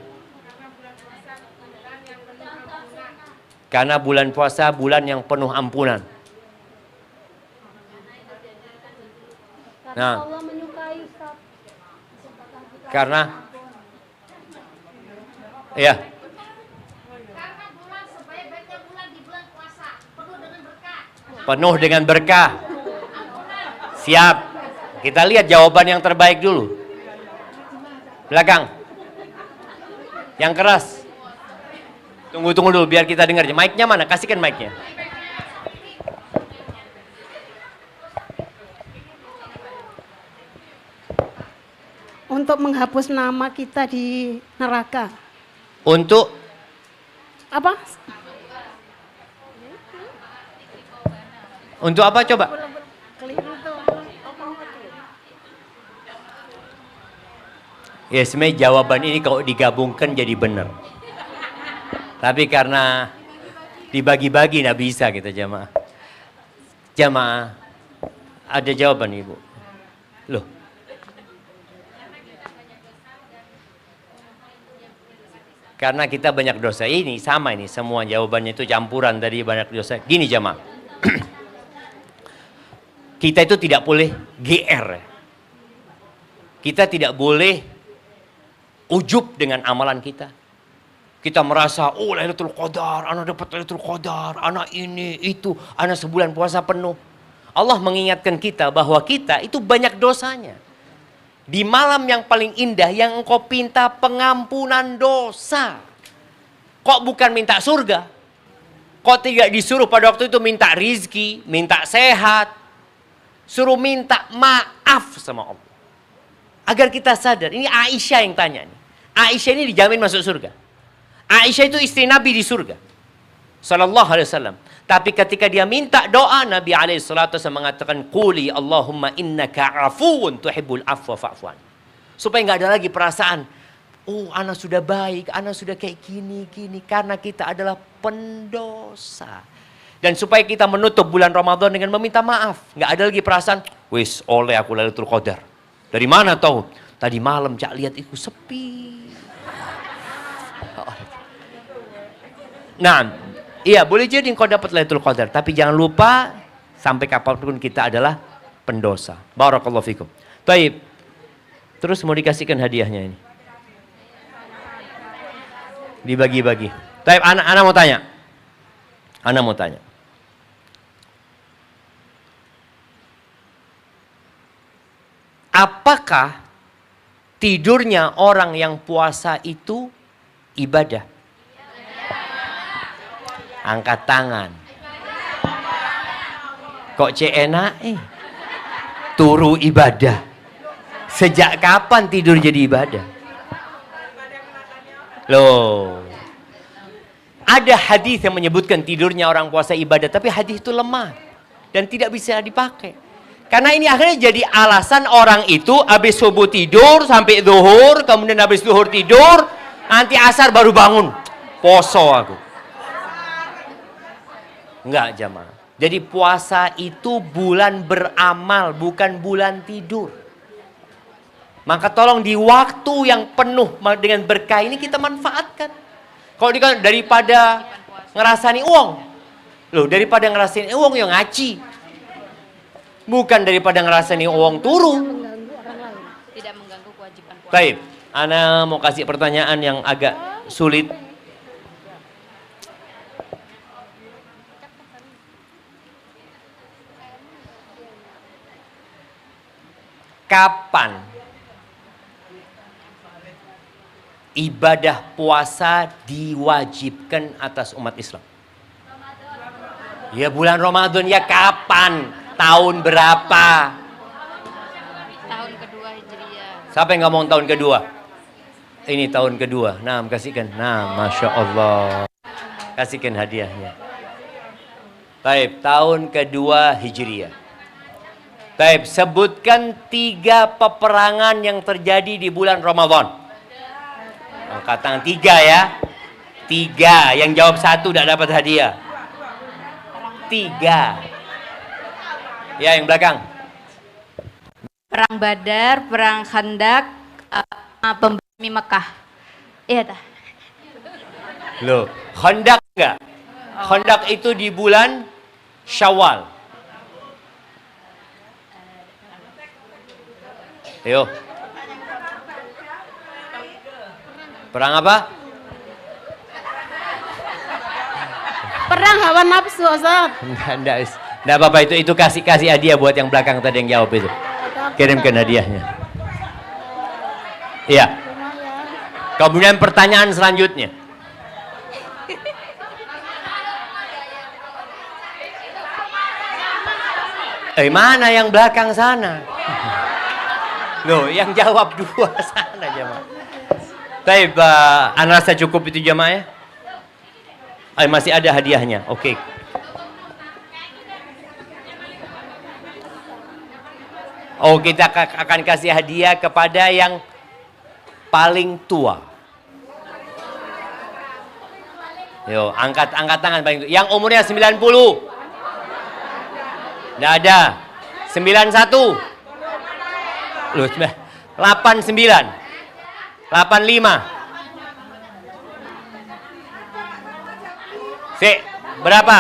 Karena bulan puasa bulan yang penuh ampunan. Nah, karena ya. Karena bulan sebaik-baiknya bulan di bulan puasa, penuh dengan berkah. Penuh dengan berkah. Siap. Kita lihat jawaban yang terbaik dulu. Belakang. Yang keras. Tunggu dulu biar kita dengar. Mic-nya mana? Kasihkan mic-nya. Untuk menghapus nama kita di neraka. Untuk Apa? Untuk apa coba? Ya sebenarnya jawaban ini kalau digabungkan jadi benar. Tapi karena Dibagi-bagi nggak bisa kita jamaah. Jamaah, ada jawaban Ibu? Loh. Karena kita banyak dosa. Ini sama ini, semua jawabannya itu campuran dari banyak dosa. Gini jamaah. Kita itu tidak boleh GR. Kita tidak boleh ujub dengan amalan kita. Kita merasa, oh Lailatul Qadar, anak dapat Lailatul Qadar, anak ini, itu, anak sebulan puasa penuh. Allah mengingatkan kita bahwa kita itu banyak dosanya. Di malam yang paling indah yang engkau pinta pengampunan dosa. Kok bukan minta surga? Kok tidak disuruh pada waktu itu minta rizki, minta sehat. Suruh minta maaf sama Allah. Agar kita sadar, ini Aisyah yang tanya nih. Aisyah ini dijamin masuk surga. Aisyah itu istri Nabi di surga. Sallallahu alaihi wasallam. Tapi ketika dia minta doa, Nabi alaihi salatu wasallam mengatakan, "Quli Allahumma innaka afuwun tuhibbul afwa fa'fu anni." Supaya nggak ada lagi perasaan, oh anak sudah baik, anak sudah kayak gini, karena kita adalah pendosa. Dan supaya kita menutup bulan Ramadan dengan meminta maaf. Nggak ada lagi perasaan, wis oleh aku Lailatul Qadar. Dari mana tahu? Tadi malam Cak lihat itu sepi. Nah, iya boleh jadi engkau dapat Lailatul Qadar. Tapi jangan lupa, sampai kapanpun kita adalah pendosa. Barakallahu fikum. Baik, terus mau dikasihkan hadiahnya ini. Dibagi-bagi. Baik, anak mau tanya. Anak mau tanya. Apakah tidurnya orang yang puasa itu ibadah? Angkat tangan. Kok enak turu ibadah. Sejak kapan tidur jadi ibadah? Loh. Ada hadis yang menyebutkan tidurnya orang puasa ibadah, tapi hadis itu lemah dan tidak bisa dipakai. Karena ini akhirnya jadi alasan orang itu habis subuh tidur sampai zuhur, kemudian habis zuhur tidur, nanti asar baru bangun. Poso aku. Enggak jamaah. Jadi puasa itu bulan beramal, bukan bulan tidur. Maka tolong di waktu yang penuh dengan berkah ini kita manfaatkan. Kalau daripada ngerasani uang, loh daripada ngerasani uang yang ngaji. Bukan daripada ngerasani uang turu. Tidak mengganggu kewajiban puasa. Baik, ana mau kasih pertanyaan yang agak sulit. Kapan ibadah puasa diwajibkan atas umat Islam? Ya bulan Ramadan, ya kapan? Tahun berapa? Tahun kedua Hijriah. Siapa yang ngomong tahun kedua? Ini tahun kedua. Nah, kasihkan. Nah, Masya Allah. Kasihkan hadiahnya. Baik, tahun kedua Hijriah. Baik, sebutkan 3 peperangan yang terjadi di bulan Ramadan. Angkat tangan 3 ya. 3, yang jawab 1 tidak dapat hadiah. 3. Ya, yang belakang. Perang Badar, perang Khandak, pembumi Mekah. Iya dah. Loh, Khandak enggak? Khandak itu di bulan Syawal. Ayo. Perang apa? Perang hawa nafsu, Ustaz. Enggak apa-apa, itu kasih hadiah buat yang belakang tadi yang jawab itu. Kirimkan hadiahnya. Iya. Kemudian pertanyaan selanjutnya. Mana yang belakang sana? Loh, yang jawab 2 sana jemaah. Baik, ana rasa cukup itu jemaah ya. Masih ada hadiahnya. Oke. Oh, kita akan kasih hadiah kepada yang paling tua. Yo, angkat tangan paling. Yang umurnya 90. Nggak ada. 91. Loh, 89. 85. Sik, berapa?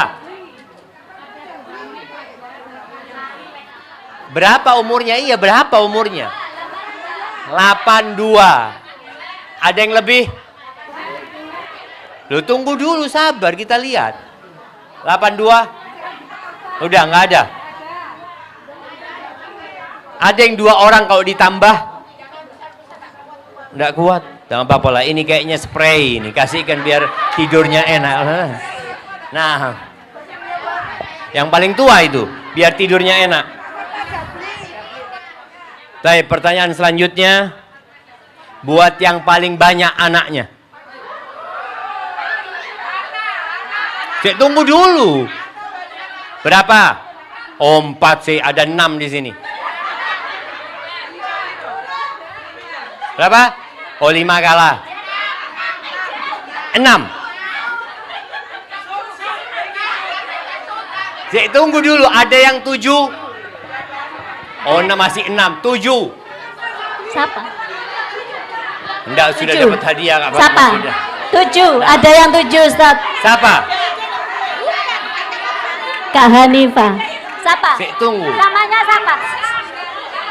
Berapa umurnya? Iya, berapa umurnya? 82. Ada yang lebih? Loh, tunggu dulu, sabar, kita lihat. 82? Udah, nggak ada. Ada yang 2 orang kalau ditambah? Nggak kuat. Jangan apa-apa lah, ini kayaknya spray ini. Kasihkan biar tidurnya enak. Nah, yang paling tua itu, biar tidurnya enak. Baik, pertanyaan selanjutnya. Buat yang paling banyak anaknya. Cek, tunggu dulu. Berapa? Oh, 4 sih, ada 6 di sini. Berapa? Oh, 5 kalah. 6. Cek, tunggu dulu, ada yang 7. Oh, masih 6, 7. Siapa? Enggak, sudah 7. dapat hadiah Kak. Siapa? Sudah. 7. Ada yang 7, Ustaz. Siapa? Kak Hanifah. Siapa? Cek, tunggu. Namanya siapa?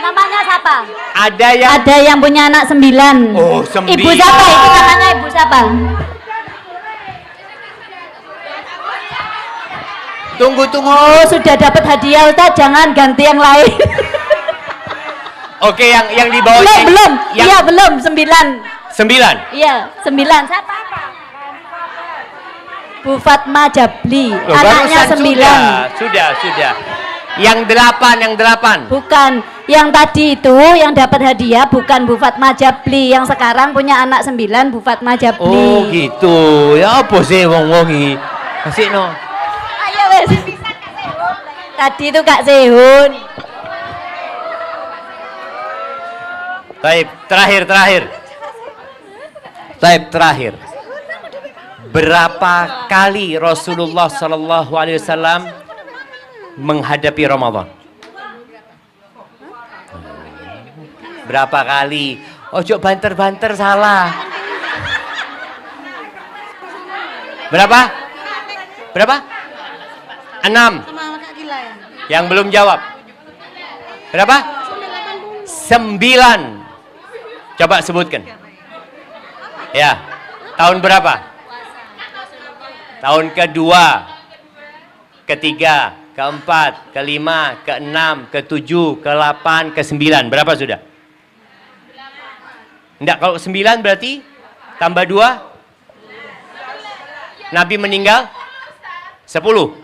Namanya siapa? Ada yang Ada yang punya anak 9. Oh, 9. Ibu siapa? Itu namanya ibu siapa? Tunggu. Oh, sudah dapat hadiah, Ustaz. Jangan ganti yang lain. Oke, yang di bawah belum. Yang Iya, belum. 9. 9. Iya, 9. Siapa? Bu Fatma Jabli. Loh, Anaknya barusan 9. Sudah. Yang 8. Bukan. Yang tadi itu yang dapat hadiah bukan Bu Fatma Jabli. Yang sekarang punya anak 9, Bu Fatma Jabli. Oh, gitu. Ya apa sih wong-wong iki? Kasih no. Ayo wes. Tadi itu Kak Sehun. Taib, terakhir. Berapa kali Rasulullah sallallahu alaihi wasallam menghadapi Ramadan? Berapa kali? Ojo banter-banter, salah. Berapa? 6. Yang belum jawab. Berapa? 9. Coba sebutkan. Ya. Tahun berapa? Tahun kedua, ketiga, keempat, kelima, keenam, ketujuh, ke-8, ke-9. Berapa sudah? Enggak, kalau 9 berarti tambah 2. Nabi meninggal 10.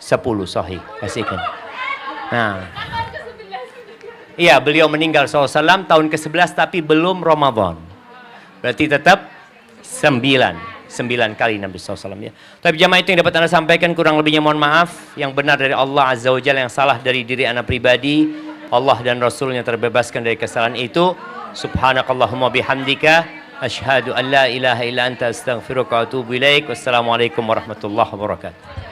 10 sahih. Kasihkan. Nah. Iya, beliau meninggal SAW tahun ke-11 tapi belum Ramadan. Berarti tetap 9 kali Nabi SAW ya. Tapi jamaah itu yang dapat Anda sampaikan, kurang lebihnya mohon maaf. Yang benar dari Allah Azza wa Jalla, yang salah dari diri Anda pribadi. Allah dan Rasulnya terbebaskan dari kesalahan itu. Subhanakallahumma bihamdika asyhadu an la ilaha illa anta astaghfiruka wa atubu ilaik. Wassalamualaikum warahmatullahi wabarakatuh.